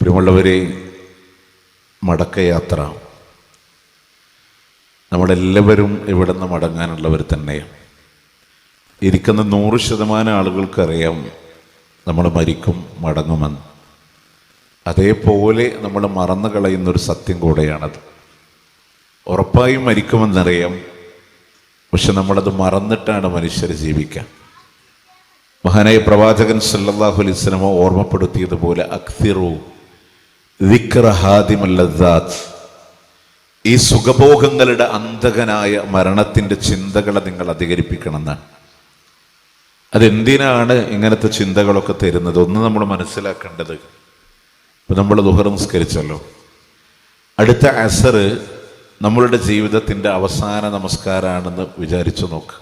പ്രിയമുള്ളവരെ, മടക്കയാത്ര നമ്മളെല്ലാവരും ഇവിടെ നിന്ന് മടങ്ങാനുള്ളവർ തന്നെയാണ്. ഇരിക്കുന്ന 100% ആളുകൾക്കറിയാം നമ്മൾ മരിക്കും, മടങ്ങുമെന്ന്. അതേപോലെ നമ്മൾ മറന്നു കളയുന്നൊരു സത്യം കൂടെയാണത്. ഉറപ്പായും മരിക്കുമെന്നറിയാം, പക്ഷെ നമ്മളത് മറന്നിട്ടാണ് മനുഷ്യർ ജീവിക്കാൻ. മഹാനായ പ്രവാചകൻ സല്ലല്ലാഹു അലൈഹി വസല്ലം ഓർമ്മപ്പെടുത്തിയതുപോലെ അക്സിറു ദിക്റ ഹാദിമൽ ലദ്ദാത്ത്, ഈ സുഖഭോഗങ്ങളുടെ അന്ധകനായ മരണത്തിൻ്റെ ചിന്തകളെ നിങ്ങൾ അധികരിപ്പിക്കണമെന്നാണ്. അതെന്തിനാണ് ഇങ്ങനത്തെ ചിന്തകളൊക്കെ തരുന്നത്? ഒന്ന് നമ്മൾ മനസ്സിലാക്കേണ്ടത്, ഇപ്പം നമ്മൾ ദുഹർ നിസ്കരിച്ചല്ലോ, അടുത്ത അസർ നമ്മളുടെ ജീവിതത്തിൻ്റെ അവസാന നമസ്കാരമാണെന്ന് വിചാരിച്ചു നോക്ക്.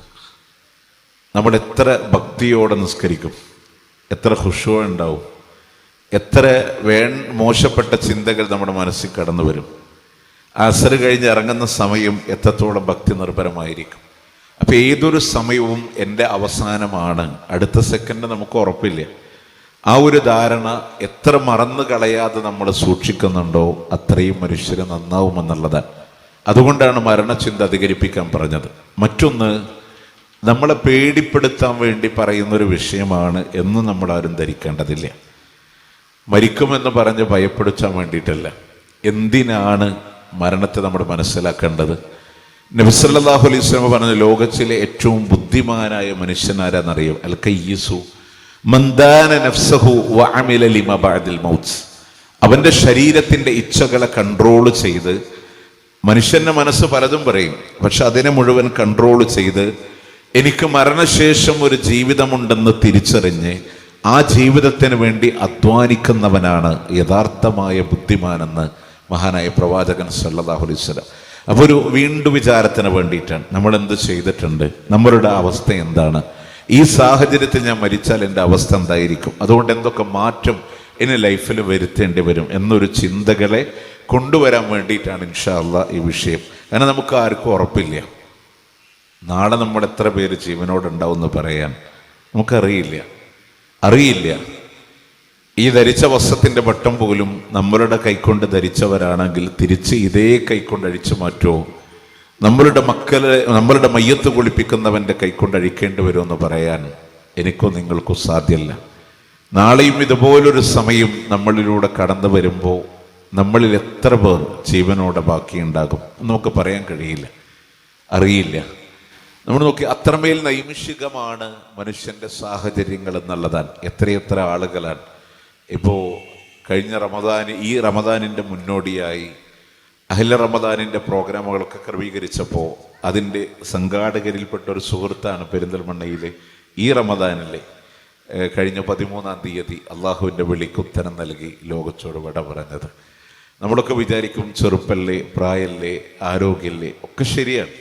നമ്മൾ എത്ര ഭക്തിയോടെ നിസ്കരിക്കും, എത്ര ഖുശൂ ഉണ്ടാവും, എത്ര മോശപ്പെട്ട ചിന്തകൾ നമ്മുടെ മനസ്സിൽ കടന്നു വരും. അസർ കഴിഞ്ഞ് ഇറങ്ങുന്ന സമയം എത്രത്തോളം ഭക്തി നിർഭരമായിരിക്കും. അപ്പം ഏതൊരു സമയവും എൻ്റെ അവസാനമാണ്, അടുത്ത സെക്കൻഡ് നമുക്ക് ഉറപ്പില്ല. ആ ഒരു ധാരണ എത്ര മറന്നു കളയാതെ നമ്മൾ സൂക്ഷിക്കുന്നുണ്ടോ അത്രയും മനുഷ്യർ നന്നാവുമെന്നുള്ളതാണ്. അതുകൊണ്ടാണ് മരണചിന്ത അധികരിപ്പിക്കാൻ പറഞ്ഞത്. മറ്റൊന്ന്, നമ്മളെ പേടിപ്പെടുത്താൻ വേണ്ടി പറയുന്നൊരു വിഷയമാണ് എന്ന് നമ്മളാരും ധരിക്കേണ്ടതില്ല. മരിക്കുമെന്ന് പറഞ്ഞ് ഭയപ്പെടുത്താൻ വേണ്ടിയിട്ടല്ല. എന്തിനാണ് മരണത്തെ നമ്മൾ മനസ്സിലാക്കേണ്ടത്? നബി സല്ലല്ലാഹു അലൈഹി വസല്ലം പറഞ്ഞ ലോകത്തിലെ ഏറ്റവും ബുദ്ധിമാനായ മനുഷ്യനാരാന്നറിയോ? അൽ കയ്യിസു മൻ ദാന നഫ്സഹു വഅമില ലിമാ ബഅദൽ മൗത്ത്. അവൻ്റെ ശരീരത്തിൻ്റെ ഇച്ഛകളെ കൺട്രോൾ ചെയ്ത്, മനുഷ്യൻ്റെ മനസ്സ് പലതും പറയും, പക്ഷെ അതിനെ മുഴുവൻ കൺട്രോൾ ചെയ്ത് എനിക്ക് മരണശേഷം ഒരു ജീവിതമുണ്ടെന്ന് തിരിച്ചറിഞ്ഞ് ആ ജീവിതത്തിന് വേണ്ടി അധ്വാനിക്കുന്നവനാണ് യഥാർത്ഥമായ ബുദ്ധിമാനെന്ന് മഹാനായ പ്രവാചകൻ സല്ലല്ലാഹു അലൈഹി വസല്ലം. അപ്പോൾ ഒരു വീണ്ടും വിചാരത്തിന് വേണ്ടിയിട്ടാണ് നമ്മൾ എന്ത് ചെയ്തിട്ടുണ്ട്, നമ്മളുടെ അവസ്ഥ എന്താണ്, ഈ സാഹചര്യത്തിൽ ഞാൻ മരിച്ചാൽ എൻ്റെ അവസ്ഥ എന്തായിരിക്കും, അതുകൊണ്ട് എന്തൊക്കെ മാറ്റം ഇനി ലൈഫിൽ വരുത്തേണ്ടി വരും എന്നൊരു ചിന്തകളെ കൊണ്ടുവരാൻ വേണ്ടിയിട്ടാണ് ഇൻഷാ അല്ലാഹ് ഈ വിഷയം. കാരണം നമുക്ക് ആർക്കും ഉറപ്പില്ല നാളെ നമ്മൾ എത്ര പേര് ജീവനോടുണ്ടാവുമെന്ന് പറയാൻ നമുക്കറിയില്ല. ഈ ധരിച്ച വസ്ത്രത്തിൻ്റെ വട്ടം പോലും നമ്മളുടെ കൈക്കൊണ്ട് ധരിച്ചവരാണെങ്കിൽ തിരിച്ച് ഇതേ കൈക്കൊണ്ട് അഴിച്ചു മാറ്റുമോ? നമ്മളുടെ മയ്യത്ത് കുളിപ്പിക്കുന്നവൻ്റെ കൈക്കൊണ്ട് അഴിക്കേണ്ടി വരുമെന്ന് പറയാൻ എനിക്കോ നിങ്ങൾക്കോ സാധ്യമല്ല. നാളെയും ഇതുപോലൊരു സമയം നമ്മളിലൂടെ കടന്നു വരുമ്പോൾ നമ്മളിൽ എത്ര പേർ ജീവനോടെ ബാക്കിയുണ്ടാകും നമുക്ക് പറയാൻ കഴിയില്ല, അറിയില്ല. നമ്മൾ നോക്കി, അത്രമേൽ നൈമിഷികമാണ് മനുഷ്യൻ്റെ സാഹചര്യങ്ങൾ എന്നുള്ളതാണ്. എത്രയെത്ര ആളുകളാണ് ഇപ്പോൾ കഴിഞ്ഞ ഈ റമദാനിൻ്റെ മുന്നോടിയായി അഹ്ല റമദാനിൻ്റെ പ്രോഗ്രാമുകളൊക്കെ ക്രമീകരിച്ചപ്പോൾ അതിൻ്റെ സംഘാടകരിൽപ്പെട്ട ഒരു സുഹൃത്താണ് പെരിന്തൽമണ്ണയിലെ ഈ റമദാനിലെ കഴിഞ്ഞ 13-ാം തീയതി അള്ളാഹുവിൻ്റെ വിളിക്കുത്തരം നൽകി ലോകത്തോട് വിട പറഞ്ഞത്. നമ്മളൊക്കെ വിചാരിക്കും ചെറുപ്പല്ലേ, പ്രായല്ലേ, ആരോഗ്യല്ലേ, ഒക്കെ ശരിയാണ്.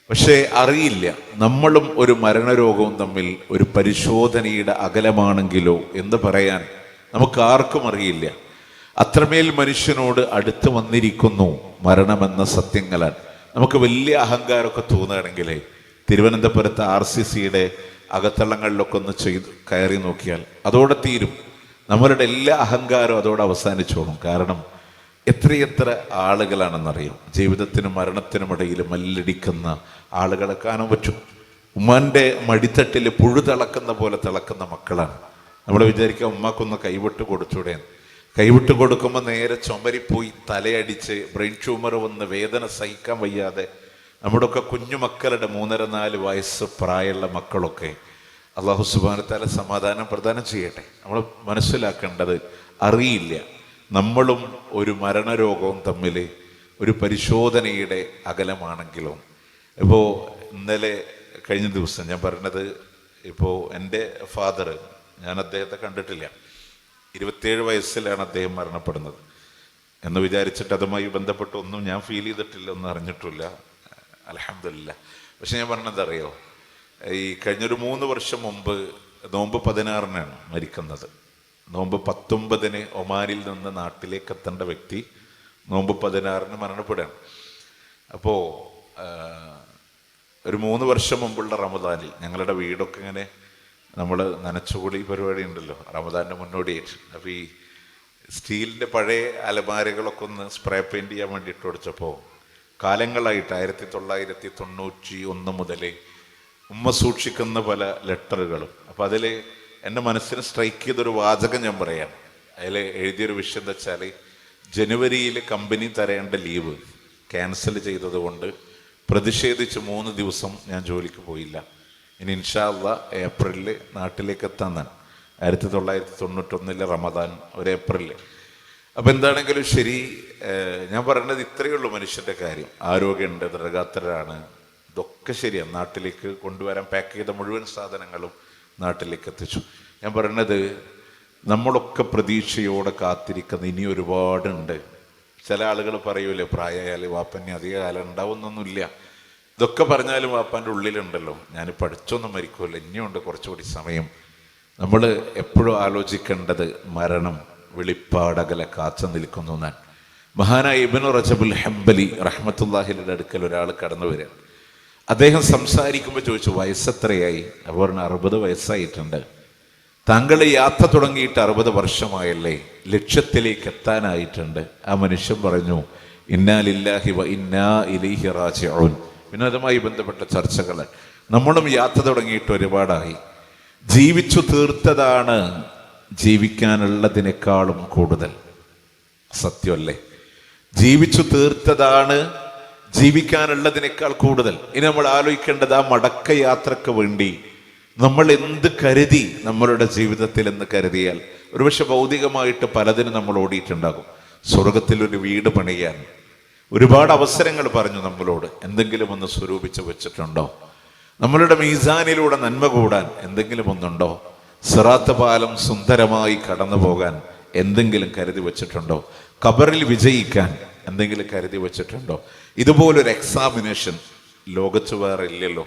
പക്ഷേ അറിയില്ല, നമ്മളും ഒരു മരണരോഗവും തമ്മിൽ ഒരു പരിശോധനയുടെ അകലമാണെങ്കിലോ എന്ന് പറയാൻ നമുക്ക് ആർക്കും അറിയില്ല. അത്രമേൽ മനുഷ്യനോട് അടുത്ത് വന്നിരിക്കുന്നു മരണമെന്ന സത്യങ്ങളാണ്. നമുക്ക് വലിയ അഹങ്കാരമൊക്കെ തോന്നുകയാണെങ്കിൽ തിരുവനന്തപുരത്ത് RCCയുടെ അകത്തളങ്ങളിലൊക്കെ ഒന്ന് കയറി നോക്കിയാൽ അതോടെ തീരും. നമ്മളുടെ എല്ലാ അഹങ്കാരവും അതോടെ അവസാനിച്ചോളും. കാരണം എത്രയെത്ര ആളുകളാണെന്നറിയും ജീവിതത്തിനും മരണത്തിനുമിടയിൽ മല്ലടിക്കുന്ന ആളുകളെ കാണാൻ പറ്റും. ഉമ്മാൻ്റെ മടിത്തട്ടിൽ പുഴു തിളക്കുന്ന പോലെ തിളക്കുന്ന മക്കളാണ്. നമ്മൾ വിചാരിക്കുക ഉമ്മാക്കൊന്ന് കൈവിട്ട് കൊടുത്തൂടെ. കൈവിട്ട് കൊടുക്കുമ്പോൾ നേരെ ചുമരിപ്പോയി തലയടിച്ച് ബ്രെയിൻ ട്യൂമർ വന്ന് വേദന സഹിക്കാൻ വയ്യാതെ നമ്മുടെയൊക്കെ കുഞ്ഞുമക്കളുടെ 3-4 വയസ്സ് പ്രായമുള്ള മക്കളൊക്കെ അല്ലാഹു സുബ്ഹാനഹു വ തആല സമാധാനം പ്രദാനം ചെയ്യട്ടെ. നമ്മൾ മനസ്സിലാക്കേണ്ടത്, അറിയില്ല, നമ്മളും ഒരു മരണരോഗവും തമ്മിൽ ഒരു പരിശോധനയുടെ അകലമാണെങ്കിലും. ഇപ്പോൾ ഇന്നലെ കഴിഞ്ഞ ദിവസം ഞാൻ പറഞ്ഞത്, ഇപ്പോൾ എൻ്റെ ഫാദർ, ഞാൻ അദ്ദേഹത്തെ കണ്ടിട്ടില്ല, 27 വയസ്സിലാണ് അദ്ദേഹം മരണപ്പെടുന്നത് എന്ന് വിചാരിച്ചിട്ട് അതുമായി ബന്ധപ്പെട്ട് ഒന്നും ഞാൻ ഫീൽ ചെയ്തിട്ടില്ല, ഒന്നും അറിഞ്ഞിട്ടില്ല, അൽഹംദുലില്ലാ. പക്ഷെ ഞാൻ പറഞ്ഞതറിയോ, ഈ കഴിഞ്ഞൊരു 3 വർഷം മുമ്പ് നോമ്പ് 16-നാണ് മരിക്കുന്നത്. നോമ്പ് 19-ന് ഒമാനിൽ നിന്ന് നാട്ടിലേക്ക് എത്തേണ്ട വ്യക്തി നോമ്പ് 16-ന് മരണപ്പെടുകയാണ്. അപ്പോൾ ഒരു 3 വർഷം മുമ്പുള്ള റമദാനിൽ ഞങ്ങളുടെ വീടൊക്കെ ഇങ്ങനെ നമ്മൾ നനച്ചുകൂടി പരിപാടി ഉണ്ടല്ലോ റമദാൻ്റെ മുന്നോടിയായിട്ട്. അപ്പോൾ ഈ സ്റ്റീലിൻ്റെ പഴയ അലമാരകളൊക്കെ ഒന്ന് സ്പ്രേ പെയിൻറ് ചെയ്യാൻ വേണ്ടിയിട്ട് ഓടിച്ചപ്പോൾ കാലങ്ങളായിട്ട് 1991 മുതൽ ഉമ്മ സൂക്ഷിക്കുന്ന പല ലെറ്ററുകളും. അപ്പോൾ അതിൽ എൻ്റെ മനസ്സിന് സ്ട്രൈക്ക് ചെയ്തൊരു വാചകം ഞാൻ പറയാം. അതിൽ എഴുതിയൊരു വിഷയം എന്താ വെച്ചാൽ, ജനുവരിയിൽ കമ്പനി തരേണ്ട ലീവ് ക്യാൻസൽ ചെയ്തതുകൊണ്ട് പ്രതിഷേധിച്ച് 3 ദിവസം ഞാൻ ജോലിക്ക് പോയില്ല. ഇനി ഇൻഷാ അള്ളാ ഏപ്രിലിൽ നാട്ടിലേക്ക് എത്താന്നാണ്. 1991 റമദാൻ ഒരു ഏപ്രിലിൽ. അപ്പം എന്താണെങ്കിലും ശരി, ഞാൻ പറയുന്നത് ഇത്രയേ ഉള്ളൂ മനുഷ്യൻ്റെ കാര്യം. ആരോഗ്യമുണ്ട്, ദൃഢഗാത്രരാണ്, ഇതൊക്കെ ശരിയാണ്. നാട്ടിലേക്ക് കൊണ്ടുവരാൻ പാക്ക് ചെയ്ത മുഴുവൻ സാധനങ്ങളും നാട്ടിലേക്ക് എത്തിച്ചു. ഞാൻ പറയുന്നത് നമ്മളൊക്കെ പ്രതീക്ഷയോടെ കാത്തിരിക്കുന്ന ഇനി ഒരുപാടുണ്ട്. ചില ആളുകൾ പറയൂലേ, പ്രായമായാൽ വാപ്പന്നെ അധിക കാലം ഉണ്ടാവുന്നൊന്നുമില്ല. ഇതൊക്കെ പറഞ്ഞാലും വാപ്പാൻ്റെ ഉള്ളിലുണ്ടല്ലോ, ഞാൻ പഠിച്ചൊന്നും മരിക്കുമല്ലോ, ഇനിയുണ്ട് കുറച്ചുകൂടി സമയം. നമ്മൾ എപ്പോഴും ആലോചിക്കേണ്ടത് മരണം വെളിപ്പാടകലെ കാച്ചു നിൽക്കുന്നു എന്നാണ്. മഹാനായ ഇബ്നു റജബുൽ ഹംബലി റഹ്മത്തുള്ളാഹിയുടെ അടുക്കൽ ഒരാൾ കടന്നു വരിക. അദ്ദേഹം സംസാരിക്കുമ്പോൾ ചോദിച്ചു, വയസ്സെത്രയായി? അപ്പോൾ 60 വയസ്സായിട്ടുണ്ട്. താങ്കൾ യാത്ര തുടങ്ങിയിട്ട് 60 വർഷമായല്ലേ, ലക്ഷ്യത്തിലേക്ക് എത്താനായിട്ടുണ്ട്. ആ മനുഷ്യൻ പറഞ്ഞു, ഇന്നാ ലില്ലാഹി വ ഇന്നാ ഇലൈഹി റാജിഊൻ. പിന്നെ അതുമായി ബന്ധപ്പെട്ട ചർച്ചകൾ. നമ്മളും യാത്ര തുടങ്ങിയിട്ട് ഒരുപാടായി. ജീവിച്ചു തീർത്തതാണ് ജീവിക്കാനുള്ളതിനേക്കാളും കൂടുതൽ. സത്യമല്ലേ? ജീവിച്ചു തീർത്തതാണ് ജീവിക്കാനുള്ളതിനേക്കാൾ കൂടുതൽ. ഇനി നമ്മൾ ആലോചിക്കേണ്ടത്, ആ മടക്ക യാത്രക്ക് വേണ്ടി നമ്മൾ എന്ത് കരുതി നമ്മളുടെ ജീവിതത്തിൽ എന്ന് കരുതിയാൽ, ഒരുപക്ഷെ ഭൗതികമായിട്ട് പലതിനും നമ്മൾ ഓടിയിട്ടുണ്ടാകും. സ്വർഗത്തിലൊരു വീട് പണിയാൻ ഒരുപാട് അവസരങ്ങൾ പറഞ്ഞു നമ്മളോട്. എന്തെങ്കിലും ഒന്ന് സ്വരൂപിച്ച് വെച്ചിട്ടുണ്ടോ? നമ്മളുടെ മീസാനിലൂടെ നന്മ കൂടാൻ എന്തെങ്കിലും ഒന്നുണ്ടോ? സിറാത്ത് പാലം സുന്ദരമായി കടന്നു പോകാൻ എന്തെങ്കിലും കരുതി വെച്ചിട്ടുണ്ടോ? ഖബറിൽ വിജയിക്കാൻ എന്തെങ്കിലും കരുതി വെച്ചിട്ടുണ്ടോ? ഇതുപോലൊരു എക്സാമിനേഷൻ ലോകത്ത് വേറെ ഇല്ലല്ലോ.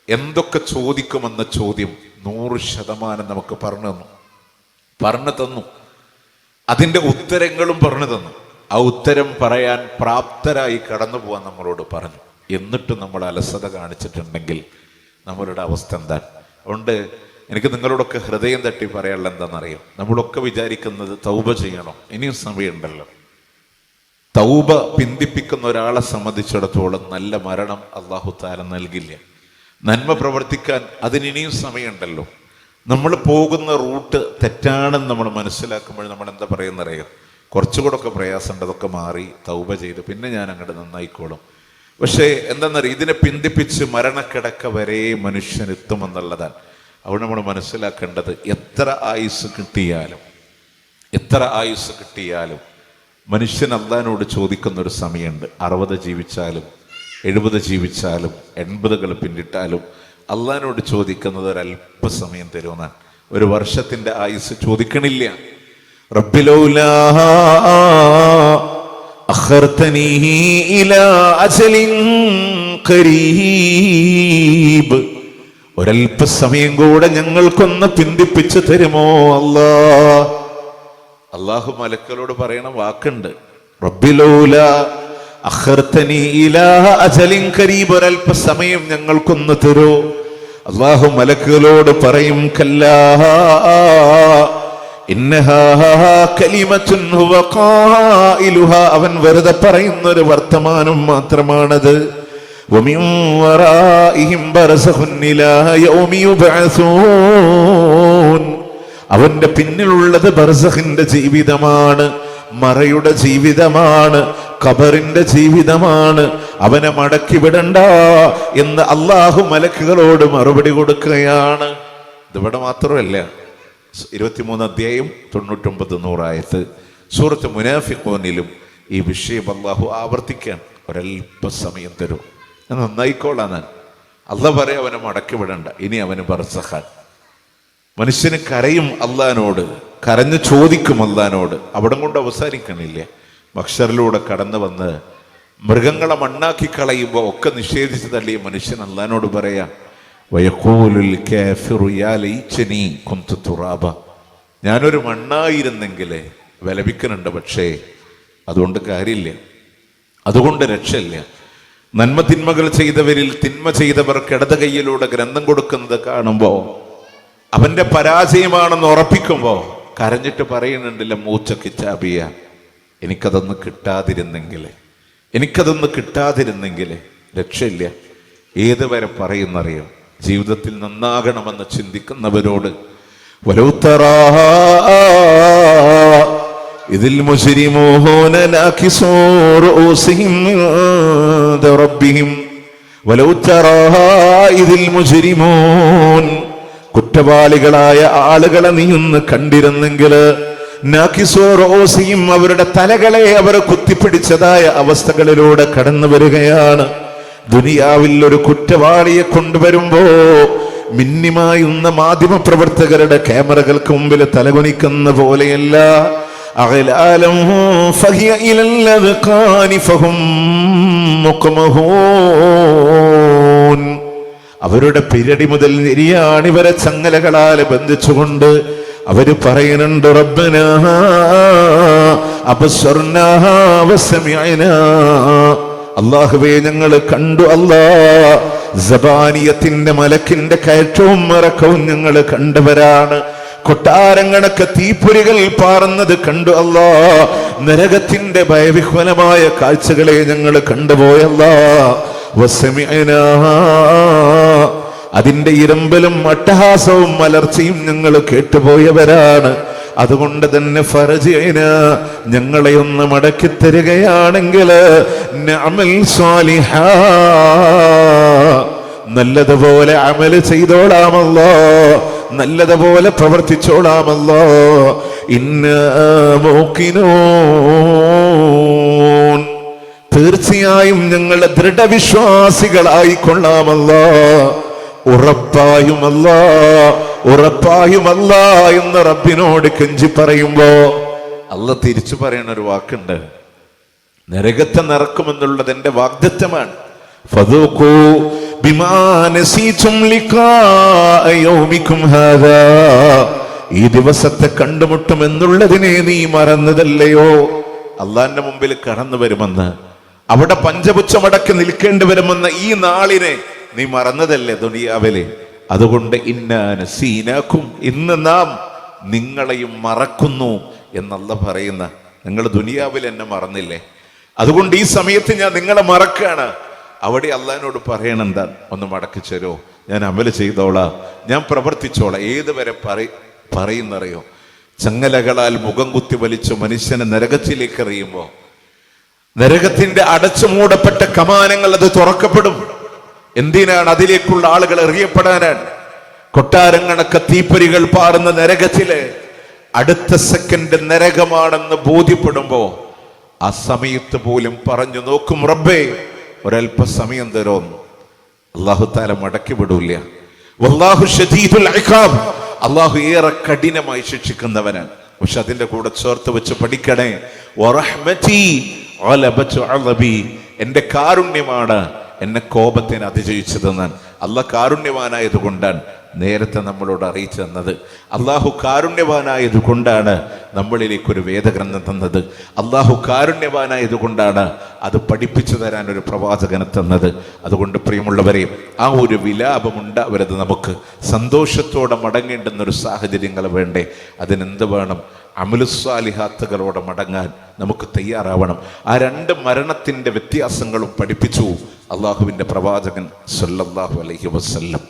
എന്തൊക്കെ ചോദിക്കുമെന്ന ചോദ്യം 100% നമുക്ക് പറഞ്ഞു തന്നു. അതിൻ്റെ ഉത്തരങ്ങളും പറഞ്ഞു തന്നു. ആ ഉത്തരം പറയാൻ പ്രാപ്തരായി കടന്നു പോകാൻ നമ്മളോട് പറഞ്ഞു. എന്നിട്ടും നമ്മൾ അലസത കാണിച്ചിട്ടുണ്ടെങ്കിൽ നമ്മളുടെ അവസ്ഥ എന്താണ്? അതുകൊണ്ട് എനിക്ക് നിങ്ങളോടൊക്കെ ഹൃദയം തട്ടി പറയാനുള്ള എന്താണെന്നറിയോ? നമ്മളൊക്കെ വിചാരിക്കുന്നത് തൗബ ചെയ്യണം, ഇനിയും സമയമുണ്ടല്ലോ. തൗബ പിന്തിപ്പിക്കുന്ന ഒരാളെ സംബന്ധിച്ചിടത്തോളം നല്ല മരണം അല്ലാഹു തആല നൽകില്ല. നന്മ പ്രവർത്തിക്കാൻ അതിനിയും സമയമുണ്ടല്ലോ. നമ്മൾ പോകുന്ന റൂട്ട് തെറ്റാണെന്ന് നമ്മൾ മനസ്സിലാക്കുമ്പോൾ നമ്മൾ എന്താ പറയുന്നറിയോ? കുറച്ചുകൂടെ ഒക്കെ പ്രയാസമുണ്ട്, അതൊക്കെ മാറി തൗബ ചെയ്ത് പിന്നെ ഞാൻ അങ്ങോട്ട് നന്നായിക്കോളും. പക്ഷേ എന്താണെന്നറിയോ, ഇതിനെ പിന്തിപ്പിച്ച് മരണക്കിടക്ക വരെ മനുഷ്യനെത്തുമെന്നുള്ളതാണ്. അവിടെ നമ്മൾ മനസ്സിലാക്കേണ്ടത്, എത്ര ആയുസ് കിട്ടിയാലും മനുഷ്യൻ അള്ളാഹിനോട് ചോദിക്കുന്നൊരു സമയമുണ്ട്. 60 ജീവിച്ചാലും 70 ജീവിച്ചാലും 80 പിന്നിട്ടാലും അള്ളാഹിനോട് ചോദിക്കുന്നത് ഒരല്പസമയം തരുമെന്നാണ്. ഒരു വർഷത്തിൻ്റെ ആയുസ് ചോദിക്കണില്ല. റബ്ബിലൗലാ അഖർതനീ ഇലാ അജലിൻ ഖരീബ്, ഒരല്പസമയം കൂടെ ഞങ്ങൾക്കൊന്ന് പിന്തിപ്പിച്ചു തരുമോ അല്ലാഹു മലക്കളോട് പറയണ വാക്കുണ്ട്. റബ്ബിലൗലാ അഖർതനീ ഇലാ അജലിൻ ഖരീബ്, ഒരല്പസമയം ഞങ്ങൾക്കൊന്ന് തരൂ. അല്ലാഹു മലക്കുകളോട് പറയും, കല്ലാ ഇന്നഹാ കലിമത്തുൻ ഹുവ ഖായിലുഹാ, അവൻ വെറുതെ പറയുന്നൊരു വർത്തമാനം മാത്രമാണത്. വമിൻ വറാഇഹിം ബർസഖുൻ ഇലാ യൗമി യുബ്അസൂൻ, അവന്റെ പിന്നിലുള്ളത് ബർസഖിന്റെ ജീവിതമാണ്, മറയുടെ ജീവിതമാണ്, ഖബറിന്റെ ജീവിതമാണ്. അവനെ മടക്കി വിടണ്ട എന്ന് അല്ലാഹു മലക്കുകളോട് മറുപടി കൊടുക്കുകയാണ്. ഇതിവിടെ മാത്രമല്ല, 23 അധ്യായം 99-100 സൂറത്ത് മുനാഫിഖൂനിലും ഈ വിഷയം അല്ലാഹു ആവർത്തിക്കാൻ. ഒരല്പസമയം തരൂ, നന്നായിക്കോളാൻ അല്ലാഹ് പറയാം. അവനെ മടക്കി വിടണ്ട, ഇനി അവന് ബർസഖാൻ. മനുഷ്യന് കരയും അല്ലാഹുവിനോട്, കരഞ്ഞു ചോദിക്കും അല്ലാഹുവിനോട്. അവിടം കൊണ്ട് അവസാനിക്കണില്ല. മഹ്ശറിലൂടെ കടന്നു വന്ന് മൃഗങ്ങളെ മണ്ണാക്കി കളയുമ്പോൾ ഒക്കെ നിഷേധിച്ച് തള്ളിയ മനുഷ്യൻ അല്ലാഹുവിനോട് പറയാ, വയഖൂലുൽ കാഫിറു യാ ലൈതനി കുന്തു തുറാബ, ഞാനൊരു മണ്ണായിരുന്നെങ്കിൽ വിലപിക്കുന്നുണ്ട്. പക്ഷേ അതുകൊണ്ട് കാര്യമില്ല, അതുകൊണ്ട് രക്ഷയില്ല. നന്മ തിന്മകൾ ചെയ്തവരിൽ തിന്മ ചെയ്തവർക്ക് ഇടത് കൈയിലൂടെ ഗ്രന്ഥം കൊടുക്കുന്നത് കാണുമ്പോൾ, അവന്റെ പരാജയമാണെന്ന് ഉറപ്പിക്കുമ്പോൾ കരഞ്ഞിട്ട് പറയുന്നുണ്ടല്ലോ മൂച്ച കിതാബിയ, എനിക്കതൊന്ന് കിട്ടാതിരുന്നെങ്കിൽ രക്ഷയില്ല. ഏതുവരെ പറയുന്നറിയോ? ജീവിതത്തിൽ നന്നാകണമെന്ന് ചിന്തിക്കുന്നവരോട് വലൗ തറാ ഇതിൽ മുജ്രിമൂന നാകിസൂ റൂസിഹിം ഇൻദ റബ്ബിഹിം വലൗ തറാ ഇതിൽ മുജ്രിമൂൻ, കുറ്റവാളികളായ ആളുകളെ നീ ഒന്ന് കണ്ടിരുന്നെങ്കിൽ, നാകിസൂ റൂസിഹിം, അവരുടെ തലകളെ അവർ കുത്തിപ്പിടിച്ചതായ അവസ്ഥകളിലൂടെ കടന്നു വരികയാണ്. ദുനിയാവിൽ ഒരു കുറ്റവാളിയെ കൊണ്ടുവരുമ്പോ മിന്നിമായുന്ന മാധ്യമ പ്രവർത്തകരുടെ ക്യാമറകൾക്ക് മുമ്പിൽ തലകുനിക്കുന്ന പോലെയല്ല. അഗ്ലാലും ഫഹിയ ഇലൽ അദ്ഖാനി ഫഹും മുഖ്മഹൂൻ, അവരുടെ പിരടി മുതൽ നെരിയാണി വരെ ചങ്ങലകളാൽ ബന്ധിച്ചുകൊണ്ട് അവര് പറയുന്നുണ്ട് റബ്ബനാ അബ്സർനാ വസമിഅനാ, അല്ലാഹുവേ ഞങ്ങൾ കണ്ടു, അല്ലാ സബാനിയത്തിന്റെ മലക്കിന്റെ കയറ്റവും ഇറക്കവും ഞങ്ങൾ കണ്ടവരാണ്. കൊട്ടാരങ്ങളൊക്കെ തീപ്പൊരികൾ പാറുന്നത് കണ്ടു, അല്ലാ നരകത്തിന്റെ ഭയവിഹ്വലമായ കാഴ്ചകളെ ഞങ്ങൾ കണ്ടുപോയല്ലാ. വസമിഅനാ, അതിന്റെ ഇരമ്പലും അട്ടഹാസവും മലർച്ചയും ഞങ്ങൾ കേട്ടുപോയവരാണ്. അതുകൊണ്ട് തന്നെ ഫർജിഅന, ഞങ്ങളെ ഒന്ന് മടക്കി തരികയാണെങ്കിൽ നഅമൽ സാലിഹാ, നല്ലതുപോലെ അമൽ ചെയ്തോളാമല്ലോ, നല്ലതുപോലെ പ്രവർത്തിച്ചോളാമല്ലോ. ഇന്നാ മൂഖിനൂൻ, തീർച്ചയായും ഞങ്ങളെ ദൃഢവിശ്വാസികളായി കൊള്ളാമല്ലോ. ഉറപ്പായുമല്ല എന്ന് റബ്ബിനോട് കെഞ്ചി പറയുമ്പോ അല്ലാഹ് തിരിച്ചു പറയുന്ന ഒരു വാക്കുണ്ട്, നരകത്തെ നിറക്കുമെന്നുള്ളത് എന്റെ വാഗ്ദത്തമാണ്. ഫദൂഖൂ ബിമാ നസീതും ലിഖാഅ യൗമികും ഹാദാ, ഈ ദിവസത്തെ കണ്ടുമുട്ടുമെന്നുള്ളതിനെ നീ മറന്നതല്ലയോ? അള്ളാന്റെ മുമ്പിൽ കടന്നു വരുമെന്ന്, അവിടെ പഞ്ചപുച്ഛമടക്കി നിൽക്കേണ്ടി വരുമെന്ന ഈ നാളിനെ നീ മറന്നതല്ലേ ദുനിയാവിലെ? അതുകൊണ്ട് ഇന്നാ നസീനാക്കും, ഇന്ന് നാം നിങ്ങളെയും മറക്കുന്നു എന്നല്ല പറയുന്ന. നിങ്ങൾ ദുനിയാവിൽ എന്നെ മറന്നില്ലേ, അതുകൊണ്ട് ഈ സമയത്ത് ഞാൻ നിങ്ങളെ മറക്കാണ്. അവിടെ അള്ളാഹിനോട് പറയണം, എന്താ ഒന്ന് മടക്കിച്ചേരോ, ഞാൻ അമല് ചെയ്തോളാം, ഞാൻ പ്രവർത്തിച്ചോളാം. ഏതുവരെ പറയുന്നറിയോ? ചങ്ങലകളാൽ മുഖം കുത്തി വലിച്ചു മനുഷ്യനെ നരകത്തിലേക്ക് എറിയുമ്പോ നരകത്തിന്റെ അടച്ചു മൂടപ്പെട്ട കമാനങ്ങൾ അത് തുറക്കപ്പെടും. എന്തിനാണ്? അതിലേക്കുള്ള ആളുകൾ എറിയപ്പെടാനാണ്. കൊട്ടാരങ്ങളൊക്കെ തീപ്പൊരികൾ പാറുന്ന നരകത്തില് അടുത്ത സെക്കൻഡ് നരകമാണെന്ന് ബോധ്യപ്പെടുമ്പോ ആ സമയത്ത് പോലും പറഞ്ഞു നോക്കും, റബ്ബേ ഒരല്പസമയം തരോന്ന്. അല്ലാഹു തആല മടക്കി വിടൂല. വല്ലാഹു ശദീദുൽ ഇഖാബ്, അല്ലാഹു ഏറെ കഠിനമായി ശിക്ഷിക്കുന്നവനാണ്. പക്ഷെ അതിന്റെ കൂടെ ചേർത്ത് വെച്ച് പഠിക്കണേ, വറഹ്മതി ഗലബതു അളബി, എന്റെ കാരുണ്യമാണ് എന്നെ കോപത്തിന് അതിജയിച്ചതെന്നാണ്. അല്ലാഹ് കാരുണ്യവാനായത് കൊണ്ടാണ് നേരത്തെ നമ്മളോട് അറിയിച്ചു തന്നത്. അള്ളാഹു കാരുണ്യവാനായത് കൊണ്ടാണ് നമ്മളിലേക്കൊരു വേദഗ്രന്ഥം തന്നത്. അള്ളാഹു കാരുണ്യവാനായത് കൊണ്ടാണ് അത് പഠിപ്പിച്ചു തരാൻ ഒരു പ്രവാചകനെ തന്നത്. അതുകൊണ്ട് പ്രിയമുള്ളവരെ, ആ ഒരു വിലാപമുണ്ടാവരുത്. നമുക്ക് സന്തോഷത്തോടെ മടങ്ങേണ്ടുന്നൊരു സാഹചര്യങ്ങൾ വേണ്ടേ? അതിനെന്ത് വേണം? അമലുസ്സാലിഹാത്തുകളോടെ മടങ്ങാൻ നമുക്ക് തയ്യാറാവണം. ആ രണ്ട് മരണത്തിന്റെ വ്യത്യാസങ്ങളും പഠിപ്പിച്ചു അള്ളാഹുവിന്റെ പ്രവാചകൻ സല്ലല്ലാഹു അലൈഹി വസല്ലം.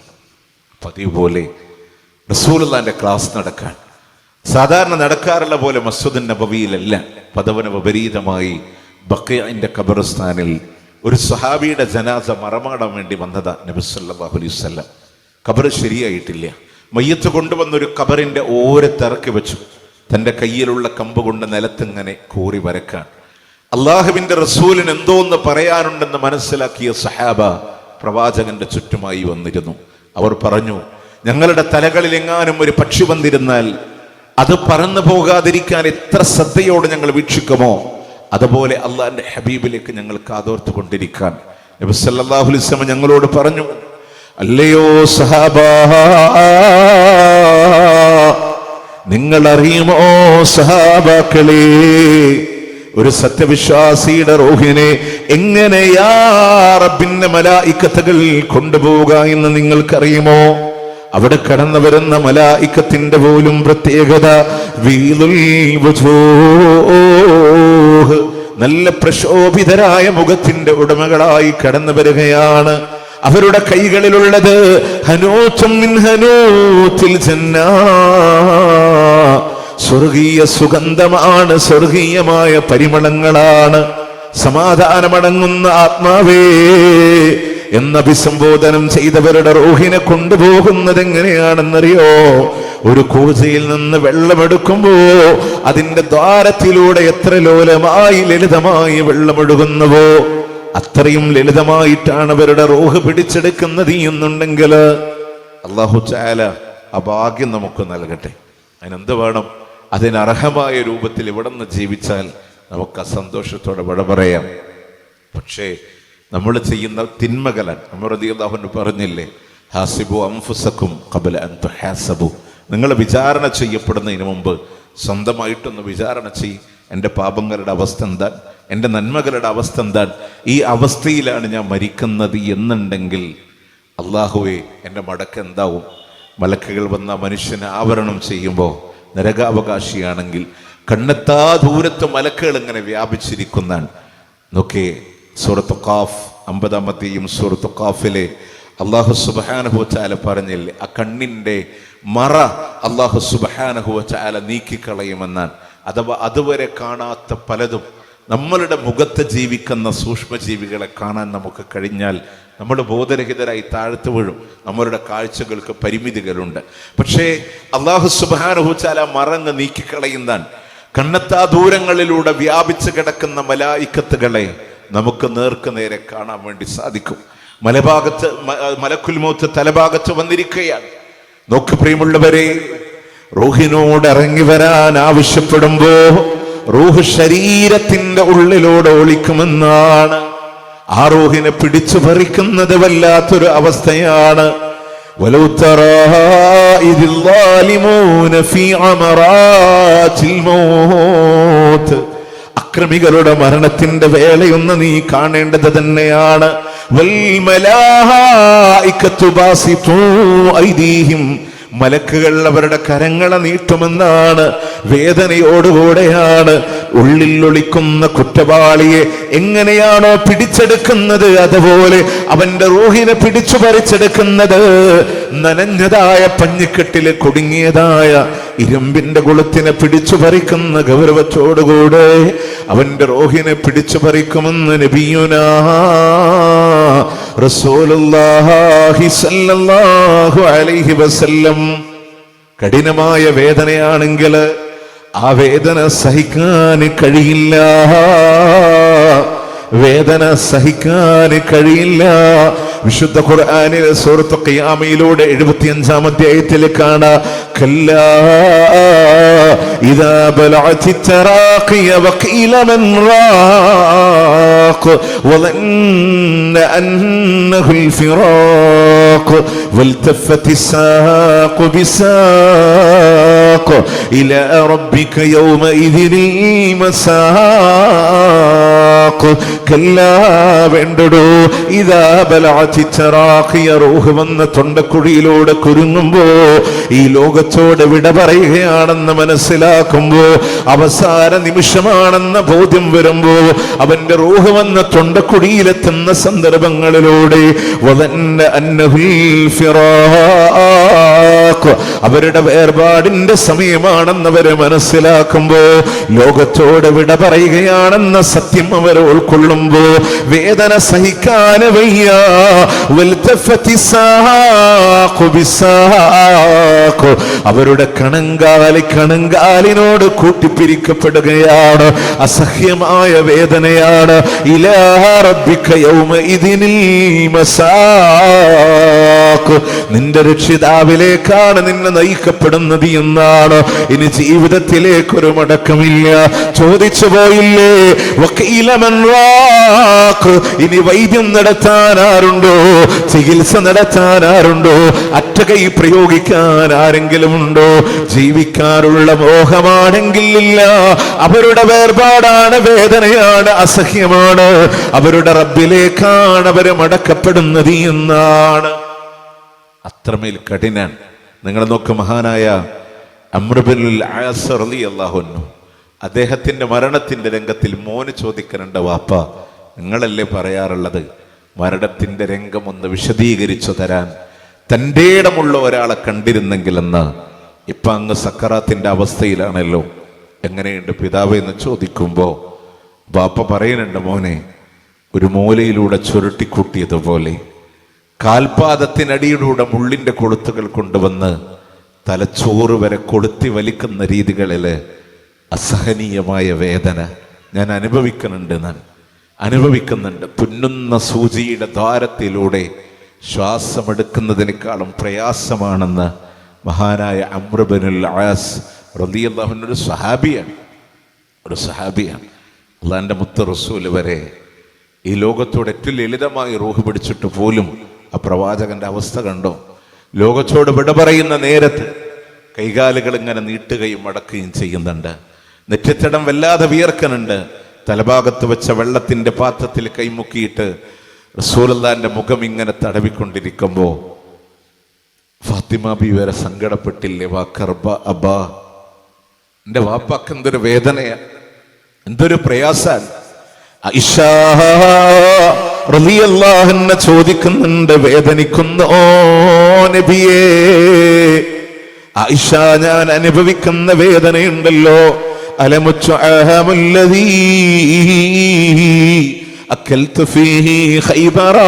പതിവ് പോലെ റസൂലുള്ളാഹിന്റെ ക്ലാസ് നടക്കാൻ സാധാരണ നടക്കാറുള്ള പോലെ മസ്ജിദുൻ നബവിയിലല്ല, പദവിന് വിപരീതമായി ബഖീഇന്റെ ഖബർസ്ഥാനിൽ ഒരു സ്വഹാബിയുടെ ജനാസ മറമാടാൻ വേണ്ടി വന്നതാ നബി സല്ലല്ലാഹു അലൈഹി വസല്ലം. ഖബർ ശരിയായിട്ടില്ല. മയ്യത്ത് കൊണ്ടുവന്നൊരു ഖബറിന്റെ ഓരത്തിറക്കി വെച്ചു. തൻ്റെ കയ്യിലുള്ള കമ്പ് കൊണ്ട് നിലത്തിങ്ങനെ കൂറി വരക്കാൻ. അള്ളാഹുവിന്റെ റസൂലിന് എന്തോന്ന് പറയാനുണ്ടെന്ന് മനസ്സിലാക്കിയ സഹാബ പ്രവാചകന്റെ ചുറ്റുമായി വന്നിരുന്നു. അവർ പറഞ്ഞു, ഞങ്ങളുടെ തലകളിൽ എങ്ങാനും ഒരു പക്ഷി വന്നിരുന്നാൽ അത് പറന്നു പോകാതിരിക്കാൻ എത്ര ശ്രദ്ധയോടെ ഞങ്ങൾ വീക്ഷിക്കുമോ അതുപോലെ അള്ളാഹിന്റെ ഹബീബിലേക്ക് ഞങ്ങൾ കാതോർത്ത് കൊണ്ടിരിക്കാൻ നബി സല്ലല്ലാഹു അലൈഹി വസല്ലം ഞങ്ങളോട് പറഞ്ഞു, അല്ലയോ സഹാബാ, നിങ്ങൾ അറിയുമോ സഹാബാക്കളെ, ഒരു സത്യവിശ്വാസിയുടെ റൂഹിനെ എങ്ങനെയാ റബ്ബിന്റെ മലായികത്തുകൾ കൊണ്ടുപോവുക എന്ന് നിങ്ങൾക്കറിയുമോ? അവിടെ കടന്നു വരുന്ന മലായിക്കത്തിന്റെ പോലും പ്രത്യേകത വീലുൽ വുജൂഹ്, നല്ല പ്രശോഭിതരായ മുഖത്തിന്റെ ഉടമകളായി കടന്നു വരികയാണ്. അവരുടെ കൈകളിലുള്ളത് ഹനൂത്തും മിൻ ഹനൂത്തിൽ ജന്നാ, സ്വർഗീയ സുഗന്ധമാണ്, സ്വർഗീയമായ പരിമളങ്ങളാണ്. സമാധാനമടങ്ങുന്ന ആത്മാവേ എന്ന് അഭിസംബോധനം ചെയ്തവരുടെ റൂഹിനെ കൊണ്ടുപോകുന്നത് എങ്ങനെയാണെന്നറിയോ? ഒരു കൂജയിൽ നിന്ന് വെള്ളമെടുക്കുമ്പോ അതിന്റെ ദ്വാരത്തിലൂടെ എത്ര ലോലമായി ലളിതമായി വെള്ളമൊഴുകുന്നുവോ അത്രയും ലളിതമായിട്ടാണ് അവരുടെ റൂഹ് പിടിച്ചെടുക്കുന്നത് എന്നുണ്ടെങ്കിൽ അല്ലാഹു തആല ആ ഭാഗ്യം നമുക്ക് നൽകട്ടെ. അതിനെന്ത് വേണം? അതിനർഹമായ രൂപത്തിൽ ഇവിടെ നിന്ന് ജീവിച്ചാൽ നമുക്ക് ആ സന്തോഷത്തോടെ വിട പറയാം. പക്ഷേ നമ്മൾ ചെയ്യുന്ന തിന്മകളാൻ നമ്മൾ റളിയല്ലാഹു അൻഹു പറഞ്ഞില്ലേ, ഹാസിബു അൻഫുസക്കും ഖബല അൻ തുഹാസബു, നിങ്ങൾ വിചാരണ ചെയ്യപ്പെടുന്നതിന് മുമ്പ് സ്വന്തമായിട്ടൊന്ന് വിചാരണ ചെയ്യും. എൻ്റെ പാപങ്ങളുടെ അവസ്ഥ എന്താ, എൻ്റെ നന്മകളുടെ അവസ്ഥ എന്താ, ഈ അവസ്ഥയിലാണ് ഞാൻ മരിക്കുന്നത് എന്നുണ്ടെങ്കിൽ അള്ളാഹുവേ എൻ്റെ മടക്ക് എന്താവും? മലക്കുകൾ വന്ന മനുഷ്യനെ ആവരണം ചെയ്യുമ്പോൾ നരകാവകാശിയാണെങ്കിൽ കണ്ണെത്താ ദൂരത്ത് മലക്കുകൾ ഇങ്ങനെ വ്യാപിച്ചിരിക്കുന്നതാണ്. നോക്കേ, സൂറത്ത് ഖാഫ് 50-ാമത്തെയും സൂറത്ത് ഖാഫിലെ അല്ലാഹു സുബ്ഹാനഹു വ തആല പറഞ്ഞില്ലേ, ആ കണ്ണിൻ്റെ മറ അല്ലാഹു സുബ്ഹാനഹു വ തആല നീക്കിക്കളയുമെന്നാണ്. അഥവാ അതുവരെ കാണാത്ത പലതും നമ്മളുടെ മുഖത്ത് ജീവിക്കുന്ന സൂക്ഷ്മജീവികളെ കാണാൻ നമുക്ക് കഴിഞ്ഞാൽ നമ്മൾ ബോധരഹിതരായി താഴ്ത്തു വീഴും. നമ്മളുടെ കാഴ്ചകൾക്ക് പരിമിതികളുണ്ട്. പക്ഷേ അല്ലാഹു സുബ്ഹാനഹു വ തആല മറങ്ങ് നീക്കിക്കളയുന്നതാണ്. കണ്ണെത്താ ദൂരങ്ങളിലൂടെ വ്യാപിച്ചു കിടക്കുന്ന മലായിക്കത്തുകളെ നമുക്ക് നേർക്ക് നേരെ കാണാൻ വേണ്ടി സാധിക്കും. മലക്കുൽ മൗത്ത് തലഭാഗത്ത് വന്നിരിക്കുകയാണ്. നോക്ക് പ്രിയമുള്ളവരെ, റൂഹിനോട് ഇറങ്ങി വരാൻ ആവശ്യപ്പെടുമ്പോ റൂഹ് ശരീരത്തിന്റെ ഉള്ളിലൂടെ ഒളിക്കുമെന്നാണ്. ആ റൂഹിനെ പിടിച്ചു പറിക്കുന്നത് വല്ലാത്തൊരു അവസ്ഥയാണ്. വലൗ തറാ ഇദിൽ ളാലിമൂന ഫീ അമറാത്തിൽ മൗത്ത്, അക്രമികളുടെ മരണത്തിന്റെ വേളയൊന്ന് നീ കാണേണ്ടത് തന്നെയാണ്. വൽ മലായികത്തു ബാസിതു ഐദീഹിം, മലക്കുകൾ അവരുടെ കരങ്ങളെ നീട്ടുമെന്നാണ്. വേദനയോടുകൂടെയാണ് ഉള്ളിൽ ഒളിക്കുന്ന കുറ്റവാളിയെ എങ്ങനെയാണോ പിടിച്ചെടുക്കുന്നത് അതുപോലെ അവന്റെ റൂഹിനെ പിടിച്ചു പറിച്ചെടുക്കുന്നത്. നനഞ്ഞതായ പഞ്ഞിക്കെട്ടില് കുടുങ്ങിയതായ ഇരുമ്പിന്റെ കുളത്തിനെ പിടിച്ചു പറിക്കുന്ന ഗൗരവത്തോടുകൂടെ അവന്റെ റൂഹിനെ പിടിച്ചു പറിക്കുമെന്ന് നബിയുനാ റസൂലുള്ളാഹി സ്വല്ലല്ലാഹു അലൈഹി വസല്ലം. കഠിനമായ വേദനയാണെങ്കിൽ ആ വേദന സഹിക്കാൻ കഴിയില്ല, വേദന സഹിക്കാൻ കഴിയില്ല. വിശുദ്ധ ഖുർആനിലെ സൂറത്ത് ഖിയാമയിലൂടെ 75-ാം അധ്യായത്തിൽ കാണാം, കല്ലാ ഇദാ ബലഅതി തറാഖിയ വഖീല മൻ റാഖ് വദന്ന അന്നഹുൽ ഫിറാഖ് വൽതഫത്തി സാഖു ബിസാഖ് ഇലാ റബ്ബിക യൗമഇദിൻ മസാഖ്. കല്ലാ, വേണ്ടടോ, ഇദാ ബലഅതി തറാഖിയ, റൂഹ് വന്ന തൊണ്ടക്കുഴിയിലൂടെ കുരുങ്ങുമ്പോ ഈ ലോകത്തോട് വിട പറയുകയാണെന്ന് മനസ്സിലാക്കുമ്പോ, അവസാന നിമിഷമാണെന്ന ബോധ്യം വരുമ്പോ അവന്റെ റൂഹ് വന്ന തൊണ്ടക്കുഴിയിലെത്തുന്ന സന്ദർഭങ്ങളിലൂടെ വദന്ന അന്നഹുൽ ഫിറാഖ്, അവരുടെ വേർപാടിന്റെ സമയമാണെന്നവര് മനസ്സിലാക്കുമ്പോ, ലോകത്തോട് വിട പറയുകയാണെന്ന സത്യം അവർ ഉൾക്കൊള്ളുമ്പോ വേദന സഹിക്കാൻ വയ്യ. വൽതഫത്തി സാഖു ബിസാഖ്, അവരുടെ കണങ്കാലിനോട് കൂട്ടിപ്പിരിക്കപ്പെടുകയാണ്. അസഹ്യമായ വേദനയാണ്. ഇലാ റബ്ബിക യൗമഇദിനിൽ മസാഖ്, നിന്റെ രക്ഷിതാവിലേക്കാണ് നിന്നെ നയിക്കപ്പെടുന്നത് എന്നാണ്. ഇനി ജീവിതത്തിലേക്കൊരു മടക്കമില്ല. ചോദിച്ചു പോയില്ലേ, വഖീല മൻ റാഖ്, ഇനി വൈദ്യം നടത്താൻ ആരുണ്ടോ? ചികിത്സ നടത്താൻ ആരുണ്ടോ? അറ്റകൈ പ്രയോഗിക്കാൻ ആരെങ്കിലും ഉണ്ടോ? ജീവിക്കാനുള്ള മോഹമാണെങ്കിൽ ഇല്ല. അവരുടെ വേർപാടാണ്, വേദനയാണ്, അസഹ്യമാണ്. അവരുടെ റബ്ബിലേക്കാണ് അവര് മടക്കപ്പെടുന്നത് എന്നാണ്. അത്രമേൽ കഠിനാൻ. നിങ്ങൾ നോക്ക്, മഹാനായ അംർ ഇബ്നുൽ ആസ് റളിയല്ലാഹു അൻഹു അദ്ദേഹത്തിന്റെ മരണത്തിന്റെ രംഗത്തിൽ മോന് ചോദിക്കുന്നുണ്ട്, വാപ്പ നിങ്ങളല്ലേ പറയാറുള്ളത് മരണത്തിന്റെ രംഗം ഒന്ന് വിശദീകരിച്ചു തരാൻ തൻ്റെ ഇടമുള്ള ഒരാളെ കണ്ടിരുന്നെങ്കിലെന്ന്. ഇപ്പൊ അങ്ങ് സക്കറാത്തിന്റെ അവസ്ഥയിലാണല്ലോ, എങ്ങനെയുണ്ട് പിതാവ് എന്ന് ചോദിക്കുമ്പോ ബാപ്പ പറയുന്നുണ്ട്, മോനെ ഒരു മൂലയിലൂടെ ചുരുട്ടിക്കൂട്ടിയതുപോലെ കാൽപാദത്തിനടിയിലൂടെ മുള്ളിന്റെ കൊളുത്തുകൾ കൊണ്ടുവന്ന് തലച്ചോറ് വരെ കൊളുത്തി വലിക്കുന്ന രീതികളില് അസഹനീയമായ വേദന ഞാൻ അനുഭവിക്കുന്നുണ്ട്. തുന്നുന്ന സൂചിയുടെ ദ്വാരത്തിലൂടെ ശ്വാസമെടുക്കുന്നതിനേക്കാളും പ്രയാസമാണെന്ന് മഹാനായ അംർ ഇബ്നുൽ ആസ് റളിയല്ലാഹു അൻഹു ഒരു സഹാബിയാണ്. അള്ളാന്റെ മുത്ത് റസൂൽ വരെ ഈ ലോകത്തോട് ഏറ്റവും ലളിതമായി റൂഹ് പിടിച്ചിട്ട് പോലും ആ പ്രവാചകന്റെ അവസ്ഥ കണ്ടോ? ലോകത്തോട് വിട പറയുന്ന നേരത്ത് കൈകാലുകൾ ഇങ്ങനെ നീട്ടുകയും മടക്കുകയും ചെയ്യുന്നുണ്ട്. നെറ്റിത്തടം വല്ലാതെ വിയർക്കുന്നുണ്ട്. തലഭാഗത്ത് വെച്ച വെള്ളത്തിന്റെ പാത്രത്തിൽ കൈമുക്കിയിട്ട് റസൂലുള്ളാഹിന്റെ മുഖം ഇങ്ങനെ തടവിക്കൊണ്ടിരിക്കുമ്പോ ഫാത്തിമ ബി വരെ സങ്കടപ്പെട്ടില്ലേ, വാ കർബ അബാ, എന്റെ വാപ്പാക്ക് എന്തൊരു വേദനയാ, എന്തൊരു പ്രയാസാൻ. ആയിഷ റളിയല്ലാഹു അൻഹ ചോദിക്കുന്നുണ്ട്, വേദനിക്കുന്നോ നബിയേ? ആയിഷ, ഞാൻ അനുഭവിക്കുന്ന വേദനയുണ്ടല്ലോ, അലമുച്ചു അഹമുല്ലദീ അക്കൽതു ഫീഹി ഖൈബറ,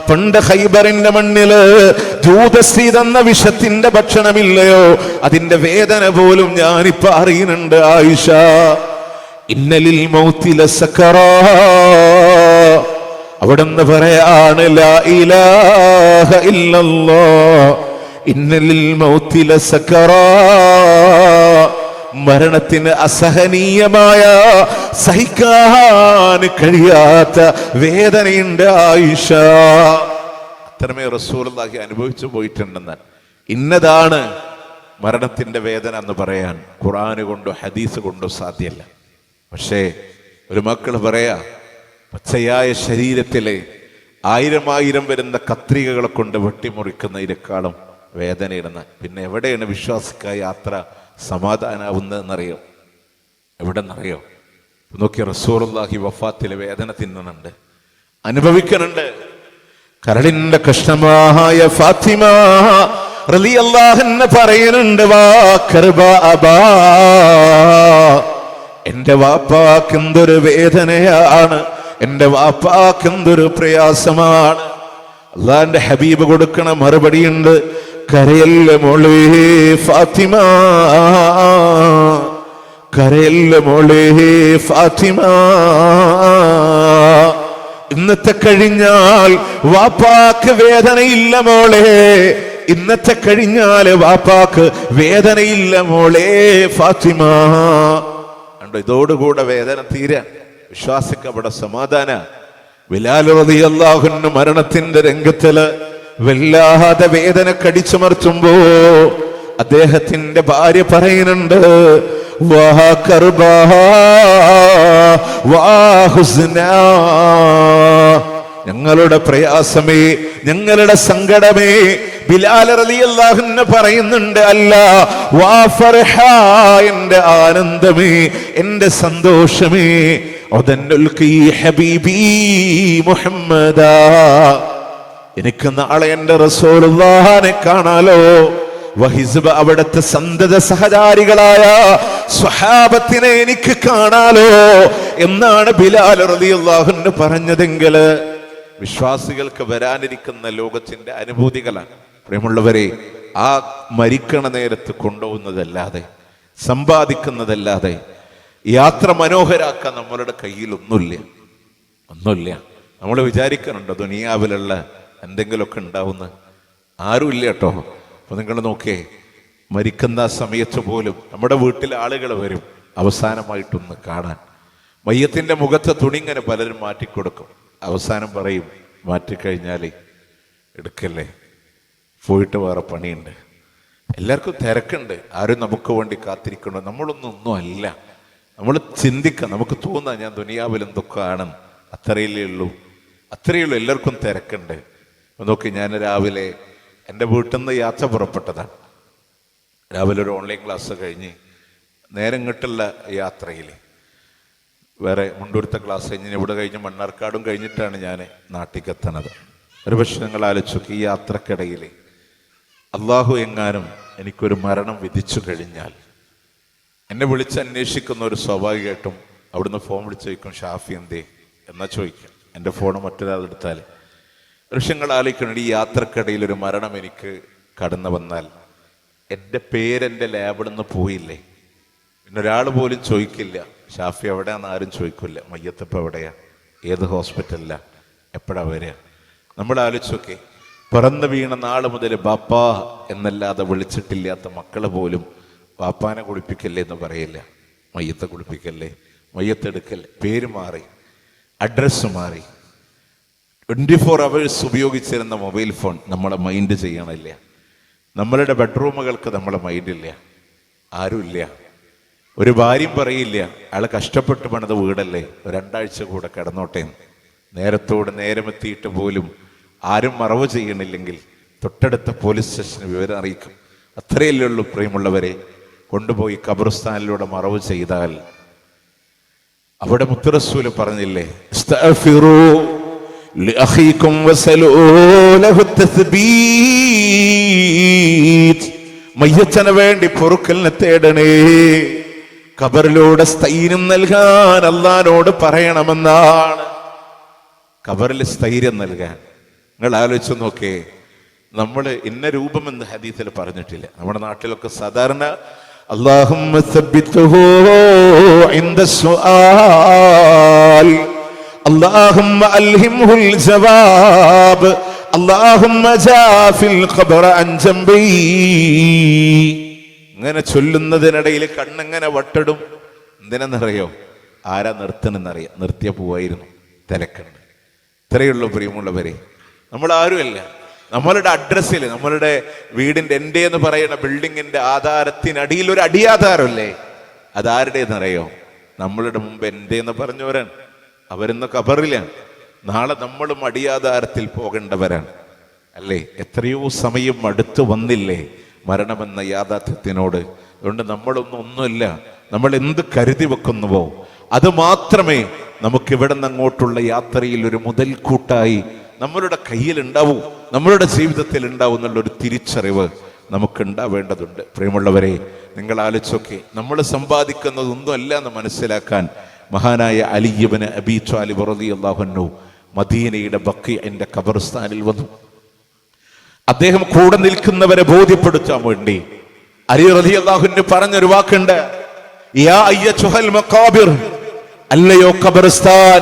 പണ്ട് ഖൈബറിന്റെ മണ്ണില് ജൂദസ്സി തന്ന വിഷത്തിന്റെ ഭക്ഷണമില്ലയോ, അതിന്റെ വേദന പോലും ഞാനിപ്പോ അറിയുന്നുണ്ട് ആയിഷ. ഇന്നലിൽ മൗതി ലസക്കറാ, അവിടെന്ന് പറയാണ് ലാ ഇലാഹ ഇല്ലല്ലാഹ്, ഇന്നലിൽ മൗതി ലസക്കറാ, മരണത്തിന് അസഹനീയമായ സഹിക്കാൻ കഴിയാത്ത വേദനയുണ്ട് ആയിഷ. അത്രമേ റസൂലുള്ളാഹി അനുഭവിച്ചു പോയിട്ടുണ്ടെന്ന്. ഇന്നതാണ് മരണത്തിന്റെ വേദന എന്ന് പറയാൻ ഖുർആന് കൊണ്ടോ ഹദീസ് കൊണ്ടോ സാധ്യമല്ല. പക്ഷേ ഒരു മക്കള് പറയാ, പച്ചയായ ശരീരത്തിലെ 1000 വരുന്ന കത്രികകളെ കൊണ്ട് വെട്ടിമുറിക്കുന്നതിനേക്കാളും വേദനയിടുന്ന. പിന്നെ എവിടെയാണ് വിശ്വാസിക്ക യാത്ര സമാധാനാവുന്നതെന്നറിയോ? എവിടെന്നറിയോ? നോക്കി, റസൂലുള്ളാഹി വഫാത്തിലെ വേദന തിന്നുന്നുണ്ട്, അനുഭവിക്കുന്നുണ്ട്. കരളിന്റെ കഷ്ണമായ ഫാത്തിമ റളിയല്ലാഹു അൻഹ പറയുന്നുണ്ട്, വാ കർബ അബാ, എന്റെ വാപ്പാക്ക് എന്തൊരു വേദനയാണ്, എന്റെ വാപ്പാക്ക് എന്തൊരു പ്രയാസമാണ്. അള്ളാന്റെ ഹബീബ് കൊടുക്കണ മറുപടിയുണ്ട്, കരയല്ല മോളേ ഫാത്തിമ, കരയല്ല മോളേ ഫാത്തിമ, ഇന്നത്തെ കഴിഞ്ഞാൽ വാപ്പാക്ക് വേദനയില്ല മോളെ, ഇന്നത്തെ കഴിഞ്ഞാൽ വാപ്പാക്ക് വേദനയില്ല മോളെ ഫാത്തിമ. കണ്ടോ, ഇതോടുകൂടെ വേദന തീരാൻ വിശ്വാസിക്ക് അവിടെ സമാധാന. ബിലാൽ റളിയല്ലാഹു അൻഹു മരണത്തിന്റെ രംഗത്തില് വല്ലാതെ വേദന കടിച്ചുമർത്തുമ്പോ അദ്ദേഹത്തിന്റെ ഭാര്യ പറയുന്നുണ്ട്, വാ കർബാ വാ ഹുസ്നാ, ഞങ്ങളുടെ പ്രയാസമേ, ഞങ്ങളുടെ സങ്കടമേ. ബിലാൽ റളിയല്ലാഹു അൻഹു പറയുന്നുണ്ട്, അല്ല, വാ ഫർഹ, എന്റെ ആനന്ദമേ, എന്റെ സന്തോഷമേ. ഉദന്നുൽകി ഹബീബി മുഹമ്മദാ, എനിക്ക് നാളെ എന്റെ റസൂലുള്ളാഹിനെ കാണാലോ. വഹിസ്ബ, അവിടുത്തെ സന്തത സഹചാരികളായ സ്വഹാബത്തിനെ എനിക്ക് കാണാലോ എന്നാണ് ബിലാൽ റളിയല്ലാഹു അൻഹു പറഞ്ഞതെങ്കിൽ വിശ്വാസികൾക്ക് വരാനിരിക്കുന്ന ലോകത്തിന്റെ അനുഭൂതികളാണ്. പ്രിയമുള്ളവരെ, ആ മരിക്കണ നേരത്ത് കൊണ്ടുപോകുന്നതല്ലാതെ, സമ്പാദിക്കുന്നതല്ലാതെ യാത്ര മനോഹരാക്കാൻ നമ്മളുടെ കയ്യിൽ ഒന്നുമില്ല. നമ്മൾ വിചാരിക്കുന്നുണ്ടോ ദുനിയാവിലുള്ള എന്തെങ്കിലുമൊക്കെ ഉണ്ടാവുന്ന? ആരുമില്ല കേട്ടോ. അപ്പൊ നിങ്ങൾ നോക്കേ, മരിക്കുന്ന സമയത്ത് പോലും നമ്മുടെ വീട്ടിൽ ആളുകൾ വരും അവസാനമായിട്ടൊന്ന് കാണാൻ. മയ്യത്തിന്റെ മുഖത്തെ തുണി ഇങ്ങനെ പലരും മാറ്റിക്കൊടുക്കും. അവസാനം പറയും, മാറ്റിക്കഴിഞ്ഞാലേ എടുക്കല്ലേ, പോയിട്ട് വേറെ പണിയുണ്ട്. എല്ലാവർക്കും തിരക്കുണ്ട്, ആരും നമുക്ക് വേണ്ടി കാത്തിരിക്കണോ? നമ്മളൊന്നും അല്ല. നമ്മൾ ചിന്തിക്കാം, നമുക്ക് തോന്നാം ഞാൻ ദുനിയാവിൽ എന്തൊക്കെ ആണെന്ന്. അത്രയേ ഉള്ളൂ. എല്ലാവർക്കും തിരക്കുണ്ട്. നോക്കി, ഞാൻ രാവിലെ എൻ്റെ വീട്ടിൽ നിന്ന് യാത്ര പുറപ്പെട്ടതാണ്. രാവിലെ ഒരു ഓൺലൈൻ ക്ലാസ് കഴിഞ്ഞ് നേരെ ഇങ്ങോട്ടുള്ള യാത്രയിൽ വേറെ മുണ്ടൂരത്തെ ക്ലാസ് കഴിഞ്ഞ് ഇവിടെ കഴിഞ്ഞ് മണ്ണാർക്കാടും കഴിഞ്ഞിട്ടാണ് ഞാൻ നാട്ടിലേക്ക് എത്തണത്. ഒരു പക്ഷെ നിങ്ങൾ ആലോചിച്ചു, ഈ യാത്രക്കിടയിൽ അള്ളാഹു എങ്ങാനും എനിക്കൊരു മരണം വിധിച്ചു കഴിഞ്ഞാൽ എന്നെ വിളിച്ച് അന്വേഷിക്കുന്ന ഒരു സ്വാഭാവികമായിട്ടും അവിടുന്ന് ഫോൺ വിളിച്ച് ചോദിക്കും, ഷാഫി എന്തേ എന്നാ ചോദിക്കും. എൻ്റെ ഫോൺ മറ്റൊരാളെടുത്താൽ നിങ്ങൾ ആലോചിക്കണം, ഈ യാത്രക്കിടയിൽ ഒരു മരണം എനിക്ക് കടന്നു വന്നാൽ എൻ്റെ പേരെൻ്റെ ലാബിൽ നിന്ന് പോയില്ലേ, പിന്നെ ഒരാൾ പോലും ചോദിക്കില്ല ഷാഫി എവിടെയാണെന്ന് ആരും ചോദിക്കില്ല. മയ്യത്തിപ്പോൾ എവിടെയാ, ഏത് ഹോസ്പിറ്റലിലാ, എപ്പോഴാ വരിക? നമ്മൾ ആലോചിച്ചൊക്കെ, പിറന്നു വീണ നാൾ മുതൽ ബാപ്പാ എന്നല്ലാതെ വിളിച്ചിട്ടില്ലാത്ത മക്കള് പോലും ബാപ്പാനെ കുളിപ്പിക്കല്ലേ എന്ന് പറയില്ല, മയ്യത്തെ കുളിപ്പിക്കല്ലേ, മയ്യത്തെടുക്കല്ലേ. പേര് മാറി, അഡ്രസ്സ് മാറി. 24 hours ഉപയോഗിച്ചിരുന്ന മൊബൈൽ ഫോൺ നമ്മളെ മൈൻഡ് ചെയ്യണില്ല. നമ്മളുടെ ബെഡ്റൂമുകൾക്ക് നമ്മളെ മൈൻഡില്ല, ആരുമില്ല. ഒരു ഭാര്യയും പറയില്ല, അയാൾ കഷ്ടപ്പെട്ട് പണിത വീടല്ലേ, 2 ആഴ്ച കൂടെ കിടന്നോട്ടെ. നേരത്തോട് നേരമെത്തിയിട്ട് പോലും ആരും മറവ് ചെയ്യണില്ലെങ്കിൽ തൊട്ടടുത്ത പോലീസ് സ്റ്റേഷന് വിവരം അറിയിക്കും. അത്രയല്ലേ ഉള്ളൂ പ്രിയമുള്ളവരെ. കൊണ്ടുപോയി ഖബർസ്ഥാനിലൂടെ മറവ് ചെയ്താൽ അവിടെ മുത്ത് റസൂൽ പറഞ്ഞില്ലേ, ഇസ്തഗ്ഫിറൂ ലിഅഖീകും വസലൂ ലഹു തസ്ബീത്. മയ്യച്ചന് വേണ്ടി പൊറുക്കലിനെ തേടണേ, ഖബറിലൂടെ സ്ഥൈര്യം നൽകാൻ അല്ലാഹുവോട് പറയണമെന്നാണ്. ഖബറിൽ സ്ഥൈര്യം നൽകാൻ. നിങ്ങൾ ആലോചിച്ച് നോക്കേ, നമ്മൾ ഇന്ന രൂപമെന്ന് ഹദീസിൽ പറഞ്ഞിട്ടില്ല. നമ്മുടെ നാട്ടിലൊക്കെ സാധാരണ അല്ലാഹുമ്മ സബ്ബിത്ഹു ഇൻദ സുആൽ, അല്ലാഹുമ്മ അൽഹിംഹുൽ ജവാബ്, അല്ലാഹുമ്മ ജാഫിൽ ഖബറ അൻ ജംബി. ഇങ്ങനെ ചൊല്ലുന്നതിനിടയിൽ കണ്ണെങ്ങനെ വട്ടടും. എന്തിനെന്നറിയോ? ആരാ നിർത്തണെന്നറിയാം. നിർത്തിയ പോവായിരുന്നു, തിരക്കുണ്ട്. ഇത്രയുള്ളൂ പ്രിയമുള്ളവരെ. നമ്മൾ ആരുമല്ല. നമ്മളുടെ അഡ്രസ്സിൽ, നമ്മളുടെ വീടിന്റെ എൻ്റെ എന്ന് പറയുന്ന ബിൽഡിങ്ങിന്റെ ആധാരത്തിനടിയിൽ ഒരു അടിയാധാരമല്ലേ, അതാരുടേന്നറിയോ? നമ്മളുടെ മുമ്പ് എൻ്റെ എന്ന് പറഞ്ഞവരാണ്. അവരിന്ന് ഖബറിലാണ്. നാളെ നമ്മളും അടിയാധാരത്തിൽ പോകേണ്ടവരാണ് അല്ലേ? എത്രയോ സമയം അടുത്ത് വന്നില്ലേ മരണമെന്ന യാഥാർത്ഥ്യത്തിനോട്. അതുകൊണ്ട് ഒന്നുമില്ല. നമ്മൾ എന്ത് കരുതി വെക്കുന്നുവോ അത് മാത്രമേ നമുക്ക് ഇവിടെ നിന്ന് അങ്ങോട്ടുള്ള യാത്രയിൽ ഒരു മുതൽക്കൂട്ടായി നമ്മളുടെ കയ്യിൽ ഉണ്ടാവൂ, നമ്മളുടെ ജീവിതത്തിൽ ഉണ്ടാവും എന്നുള്ളൊരു തിരിച്ചറിവ് നമുക്ക് ഉണ്ടാവേണ്ടതുണ്ട്. പ്രിയമുള്ളവരെ, നിങ്ങൾ ആലോചിച്ചൊക്കെ, നമ്മൾ സമ്പാദിക്കുന്നതൊന്നും അല്ല എന്ന് മനസ്സിലാക്കാൻ മഹാനായ അലി ഇബ്നു അബീ ത്വാലിബ് റളിയല്ലാഹു അൻഹു മദീനയുടെ ബഖീഇന്റെ ഖബർസ്ഥാനിൽ വന്നു. അദ്ദേഹം കൂടെ നിൽക്കുന്നവരെ ബോധ്യപ്പെടുത്താൻ വേണ്ടി അലി റളിയല്ലാഹു അൻഹു പറഞ്ഞൊരു വാക്കുണ്ട്, യാ അയ്യതുഹൽ മഖാബിർ, അല്ലയോ ഖബർസ്ഥാൻ,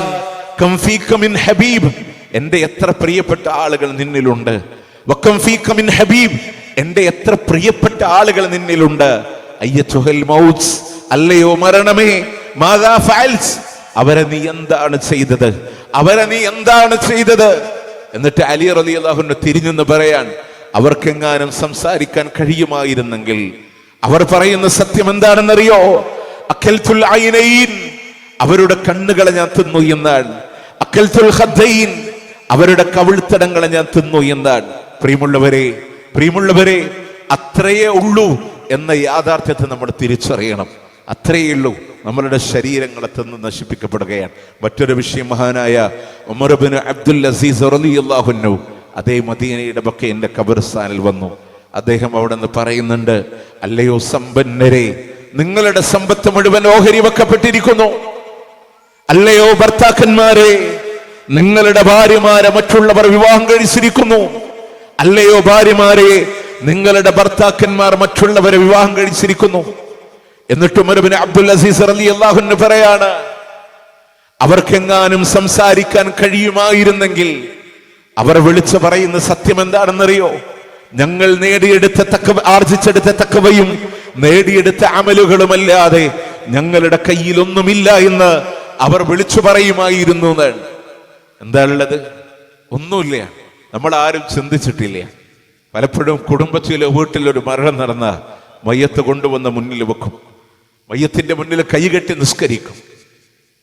കം ഫീക മിൻ ഹബീബ്, എന്റെ എത്ര പ്രിയപ്പെട്ട ആളുകൾ നിന്നിലുണ്ട്. വകം ഫീക മിൻ ഹബീബ്, എന്റെ എത്ര പ്രിയപ്പെട്ട ആളുകൾ നിന്നിലുണ്ട്. അയ്യതുഹൽ മൗത്ത്, അല്ലയോ മരണമേ, മാദാ ഫഅൽത്, അവരെ നീ എന്താണ് ചെയ്തത്, അവരെ നീ എന്താണ് ചെയ്തത്. എന്നിട്ട് അലി റളിയല്ലാഹു അൻഹു തിരിഞ്ഞെന്ന് പറയാൻ, അവർക്കെങ്ങാനും സംസാരിക്കാൻ കഴിയുമായിരുന്നെങ്കിൽ അവർ പറയുന്ന സത്യം എന്താണെന്നറിയോ? അക്കൽതുൽ ഐനൈൻ, അവരുടെ കണ്ണുകളെ ഞാൻ തിന്നു എന്നാണ്. അക്കൽതുൽ ഖദ്ദൈൻ, അവരുടെ കവിൾത്തടങ്ങളെ ഞാൻ തിന്നു എന്നാണ്. പ്രിയമുള്ളവരെ, അത്രയേ ഉള്ളൂ എന്ന യാഥാർത്ഥ്യത്തെ നമ്മൾ തിരിച്ചറിയണം. അത്രയേ ഉള്ളൂ. നമ്മളുടെ ശരീരങ്ങളെ തിന്ന് നശിപ്പിക്കപ്പെടുകയാണ്. മറ്റൊരു വിഷയം, മഹാനായ ഉമർ ഇബ്നു അബ്ദുൽ അസീസ് റളിയല്ലാഹു അൻഹു അതേ മദീനയുടെ ബഖീഇന്റെ ഖബർസ്ഥാനിൽ വന്നു. അദ്ദേഹം അവിടെ നിന്ന് പറയുന്നുണ്ട്, അല്ലയോ സമ്പന്നരെ, നിങ്ങളുടെ സമ്പത്ത് മുഴുവൻ ഓഹരി വെക്കപ്പെട്ടിരിക്കുന്നു. അല്ലയോ ഭർത്താക്കന്മാരെ, നിങ്ങളുടെ ഭാര്യമാരെ മറ്റുള്ളവർ വിവാഹം കഴിച്ചിരിക്കുന്നു. അല്ലയോ ഭാര്യമാരെ, നിങ്ങളുടെ ഭർത്താക്കന്മാർ മറ്റുള്ളവരെ വിവാഹം കഴിച്ചിരിക്കുന്നു. എന്നിട്ട് ഉമർ ഇബ്നു അബ്ദുൽ അസീസ് റളിയല്ലാഹു അൻഹു പറയാണ്, അവർക്കെങ്ങാനും സംസാരിക്കാൻ കഴിയുമായിരുന്നെങ്കിൽ അവർ വിളിച്ചു പറയുന്ന സത്യം എന്താണെന്നറിയോ? ഞങ്ങൾ ആർജിച്ചെടുത്ത തഖ്വയും നേടിയെടുത്ത അമലുകളുമല്ലാതെ ഞങ്ങളുടെ കയ്യിൽ ഒന്നുമില്ല എന്ന് അവർ വിളിച്ചു പറയുമായിരുന്നു. എന്താണുള്ളത്? ഒന്നുമില്ല. നമ്മൾ ആരും ചിന്തിച്ചിട്ടില്ല. പലപ്പോഴും കുടുംബത്തിലെ വീട്ടിലൊരു മരണം നടന്ന മയ്യത്ത് കൊണ്ടുവന്ന് മുന്നിൽ വെക്കും, മയ്യത്തിന്റെ മുന്നിൽ കൈകെട്ടി നിസ്കരിക്കും.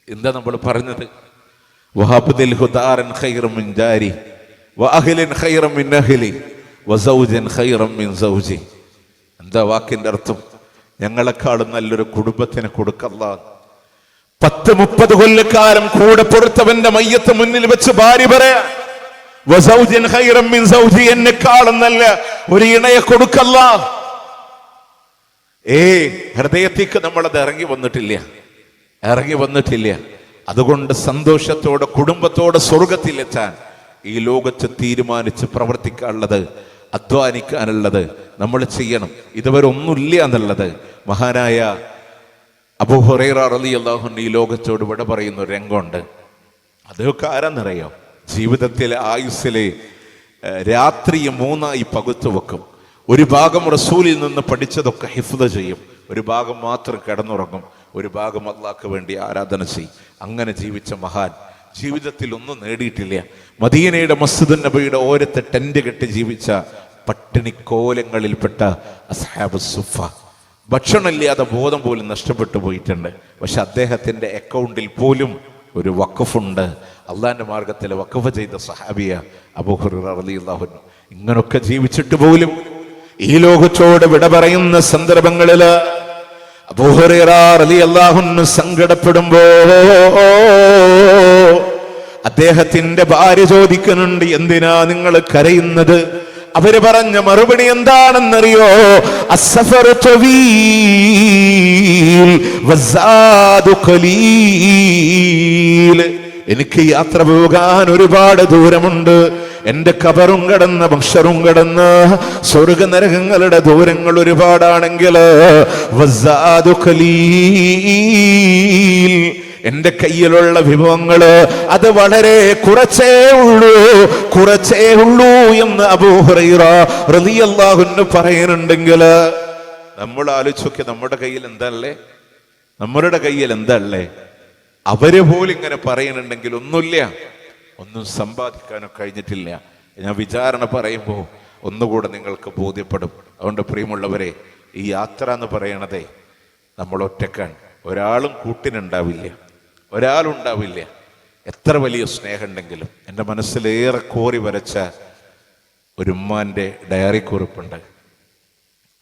എന്താ നമ്മൾ പറഞ്ഞത്? വഹബ്ദിൽ ഹുദാറൻ ഖൈറൻ മിൻ ജാരി വഅഹ്ലിൻ ഖൈറൻ മിൻ അഹ്ലി വസൗജൻ ഖൈറൻ മിൻ സൗജി. എന്താ വാക്കിന്റെ അർത്ഥം? ഞങ്ങളെക്കാളും നല്ലൊരു കുടുംബത്തിന് കൊടുക്കല്ല. 10-30 കൊല്ലക്കാലം കൂടെ പൊറുത്തവന്റെ മയ്യത്ത് മുന്നിൽ വെച്ച് ഭാര്യ പറയാ, വസൗജൻ ഖൈറൻ മിൻ സൗജി, എന്നെക്കാളും നല്ല ഒരു ഇണയെ കൊടുക്കല്ല. ഹൃദയത്തേക്ക് നമ്മളത് ഇറങ്ങി വന്നിട്ടില്ല. അതുകൊണ്ട് സന്തോഷത്തോടെ കുടുംബത്തോടെ സ്വർഗത്തിലെത്താൻ ഈ ലോകത്ത് തീരുമാനിച്ച് പ്രവർത്തിക്കാനുള്ളത്, അധ്വാനിക്കാനുള്ളത് നമ്മൾ ചെയ്യണം. ഇതുവരെ ഒന്നുമില്ല എന്നുള്ളത് മഹാനായ അബൂ ഹുറൈറ റളിയല്ലാഹു അൻഹു ഈ ലോകത്തോട് വിട പറയുന്ന ഒരു രംഗമുണ്ട്. അതൊക്കെ ആരാന്നറിയോ? ജീവിതത്തിലെ ആയുസ്സിലെ രാത്രിയെ 3ആയി പകുത്തു വെക്കും. ഒരു ഭാഗം റസൂലിൽ നിന്ന് പഠിച്ചതൊക്കെ ഹിഫ്ദ് ചെയ്യും, ഒരു ഭാഗം മാത്രം കിടന്നുറങ്ങും, ഒരു ഭാഗം അല്ലാഹ്ക്ക് വേണ്ടി ആരാധന ചെയ്യും. അങ്ങനെ ജീവിച്ച മഹാൻ ജീവിതത്തിൽ ഒന്നും നേടിയിട്ടില്ല. മദീനയുടെ മസ്ജിദുൻ നബിയുടെ ഓരത്തെ ടെന്റ് കെട്ടി ജീവിച്ച പട്ടിണിക്കോലങ്ങളിൽപ്പെട്ട അസ്ഹാബ് സുഫ. ഭക്ഷണമില്ലാതെ ബോധം പോലും നഷ്ടപ്പെട്ടു പോയിട്ടുണ്ട്. പക്ഷെ അദ്ദേഹത്തിന്റെ അക്കൗണ്ടിൽ പോലും ഒരു വഖഫുണ്ട്. അള്ളാന്റെ മാർഗത്തിൽ വഖഫ് ചെയ്ത സഹാബിയ അബൂ ഹുറൈറ റളിയല്ലാഹു അൻഹു. ഇങ്ങനൊക്കെ ജീവിച്ചിട്ട് പോലും ഈ ലോകത്തോട് വിട പറയുന്ന സന്ദർഭങ്ങളില് അബൂ ഹുറൈറ റളിയല്ലാഹു അൻഹു സങ്കടപ്പെടുമ്പോ അദ്ദേഹത്തിന്റെ ഭാര്യ ചോദിക്കുന്നുണ്ട്, എന്തിനാ നിങ്ങൾ കരയുന്നത്? അവര് പറഞ്ഞ മറുപടി എന്താണെന്നറിയോ? അസ്സഫറു തവീൽ വസ്സാദു ഖലീൽ. എനിക്ക് യാത്ര പോകാൻ ഒരുപാട് ദൂരമുണ്ട്. എന്റെ ഖബറും കടന്ന് മഹ്ശറും കടന്ന് സ്വർഗ നരകങ്ങളുടെ ദൂരങ്ങൾ ഒരുപാടാണെങ്കിൽ വസ്സാദു ഖലീൽ, എന്റെ കയ്യിലുള്ള വിഭവങ്ങള് അത് വളരെ കുറച്ചേ ഉള്ളൂ എന്ന് അബൂ ഹുറൈറ റളിയല്ലാഹു അൻഹു പറയുന്നുണ്ടെങ്കിൽ നമ്മൾ ആലോചിച്ചൊക്കെ നമ്മുടെ കയ്യിൽ എന്താ ഉള്ളേ? അവര് പോലും ഇങ്ങനെ പറയുന്നുണ്ടെങ്കിൽ ഒന്നും സമ്പാദിക്കാനോ കഴിഞ്ഞിട്ടില്ല. ഞാൻ വിചാരണ പറയുമ്പോൾ ഒന്നുകൂടെ നിങ്ങൾക്ക് ബോധ്യപ്പെടും. അതുകൊണ്ട് പ്രിയമുള്ളവരെ, ഈ യാത്ര എന്ന് പറയണതേ നമ്മൾ ഒറ്റക്കാണ്. ഒരാളും ഒരാളുണ്ടാവില്ല. എത്ര വലിയ സ്നേഹമുണ്ടെങ്കിലും. എൻ്റെ മനസ്സിലേറെ കോറി വരച്ച ഒരു ഉമ്മാൻ്റെ ഡയറി കുറിപ്പുണ്ട്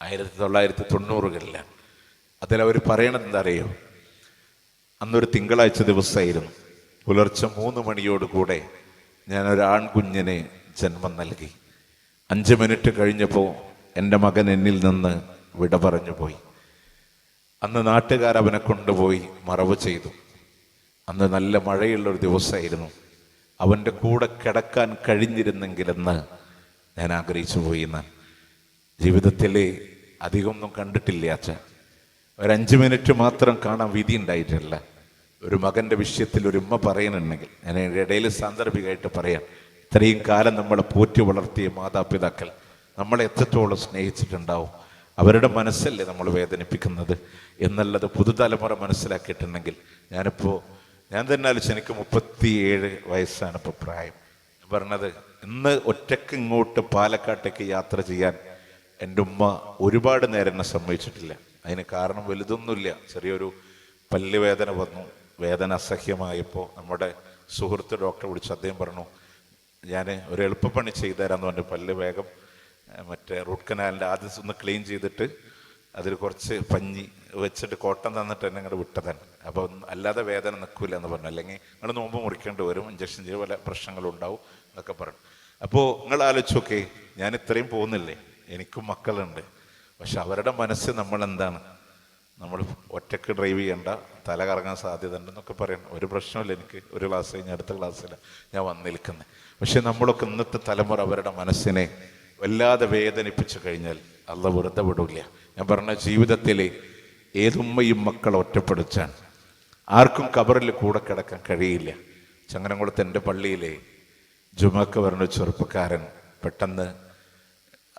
1990കളിൽ. അതിലവർ പറയണത് എന്താ അറിയോ? അന്നൊരു തിങ്കളാഴ്ച ദിവസമായിരുന്നു. പുലർച്ചെ 3 മണിയോടുകൂടെ ഞാനൊരു ആൺകുഞ്ഞിനെ ജന്മം നൽകി. 5 മിനിറ്റ് കഴിഞ്ഞപ്പോൾ എൻ്റെ മകൻ എന്നിൽ നിന്ന് വിട പറഞ്ഞു പോയി. അന്ന് നാട്ടുകാർ അവനെ കൊണ്ടുപോയി മറവ് ചെയ്തു. അന്ന് നല്ല മഴയുള്ളൊരു ദിവസമായിരുന്നു. അവൻ്റെ കൂടെ കിടക്കാൻ കഴിഞ്ഞിരുന്നെങ്കിലെന്ന് ഞാൻ ആഗ്രഹിച്ചു പോയി. ജീവിതത്തിൽ അധികമൊന്നും കണ്ടിട്ടില്ല അച്ഛ. ഒരു 5 മിനിറ്റ് മാത്രം കാണാൻ വിധി ഉണ്ടായിട്ടില്ല. ഒരു മകൻ്റെ വിഷയത്തിൽ ഒരു ഉമ്മ പറയുന്നുണ്ടെങ്കിൽ ഞാൻ ഇടയിൽ സാന്ദർഭികമായിട്ട് പറയാം. ഇത്രയും കാലം നമ്മളെ പോറ്റി വളർത്തിയ മാതാപിതാക്കൾ നമ്മളെ എത്രത്തോളം സ്നേഹിച്ചിട്ടുണ്ടാവും. അവരുടെ മനസ്സല്ലേ നമ്മൾ വേദനിപ്പിക്കുന്നത് എന്നുള്ളത് പുതുതലമുറ മനസ്സിലാക്കിയിട്ടുണ്ടെങ്കിൽ ഞാൻ തന്നെ ആലോചിച്ച്, എനിക്ക് 37 വയസ്സാണ് ഇപ്പോൾ പ്രായം. പറഞ്ഞത്, ഇന്ന് ഒറ്റക്ക് ഇങ്ങോട്ട് പാലക്കാട്ടേക്ക് യാത്ര ചെയ്യാൻ എൻ്റെ ഉമ്മ ഒരുപാട് നേരം എന്നെ സമ്മതിച്ചിട്ടില്ല. അതിന് കാരണം വലുതൊന്നുമില്ല. ചെറിയൊരു പല്ല് വേദന വന്നു. വേദന അസഹ്യമായപ്പോൾ നമ്മുടെ സുഹൃത്ത് ഡോക്ടറെ വിളിച്ചു. അദ്ദേഹം പറഞ്ഞു, ഞാൻ ഒരു എളുപ്പപ്പണി ചെയ്തു തരാമെന്ന് പറഞ്ഞു. പല്ല് വേഗം മറ്റേ റൂട്ട് കനാലിൻ്റെ ആദ്യം ഒന്ന് ക്ലീൻ ചെയ്തിട്ട് അതിൽ കുറച്ച് പഞ്ഞി വെച്ചിട്ട് കോട്ടം തന്നിട്ട് എന്നെ ഇങ്ങോട്ട് വിട്ടതാണ്. അപ്പോൾ അല്ലാതെ വേദന നിൽക്കില്ല എന്ന് പറഞ്ഞു. അല്ലെങ്കിൽ നിങ്ങൾ നോമ്പ് മുറിക്കേണ്ടി വരും, ഇഞ്ചക്ഷൻ ചെയ്ത് പല പ്രശ്നങ്ങളുണ്ടാവും എന്നൊക്കെ പറഞ്ഞു. അപ്പോൾ നിങ്ങൾ ആലോചിച്ചോക്കെ, ഞാൻ ഇത്രയും പോകുന്നില്ലേ, എനിക്കും മക്കളുണ്ട്. പക്ഷെ അവരുടെ മനസ്സ് നമ്മൾ ഒറ്റയ്ക്ക് ഡ്രൈവ് ചെയ്യേണ്ട, തല കറങ്ങാൻ സാധ്യത ഉണ്ടെന്നൊക്കെ പറയണം. ഒരു പ്രശ്നമില്ല, എനിക്ക് ഒരു ക്ലാസ് കഴിഞ്ഞ് അടുത്ത ക്ലാസ്സിൽ ഞാൻ വന്നിരിക്കുന്നത്. പക്ഷെ നമ്മളൊക്കെ ഇന്നത്തെ തലമുറ അവരുടെ മനസ്സിനെ വല്ലാതെ വേദനിപ്പിച്ചു കഴിഞ്ഞാൽ അള്ളാഹ് വെറുതെ വിടില്ല. ഞാൻ പറഞ്ഞ ജീവിതത്തിൽ ഏതുമ്മയും മക്കളെ ഒറ്റപ്പെടുത്താൻ ആർക്കും ഖബറിൽ കൂടെ കിടക്കാൻ കഴിയില്ല. ചങ്ങനംകുളത്ത് എൻ്റെ പള്ളിയിലെ ജുമക്ക് പറഞ്ഞ ചെറുപ്പക്കാരൻ പെട്ടെന്ന്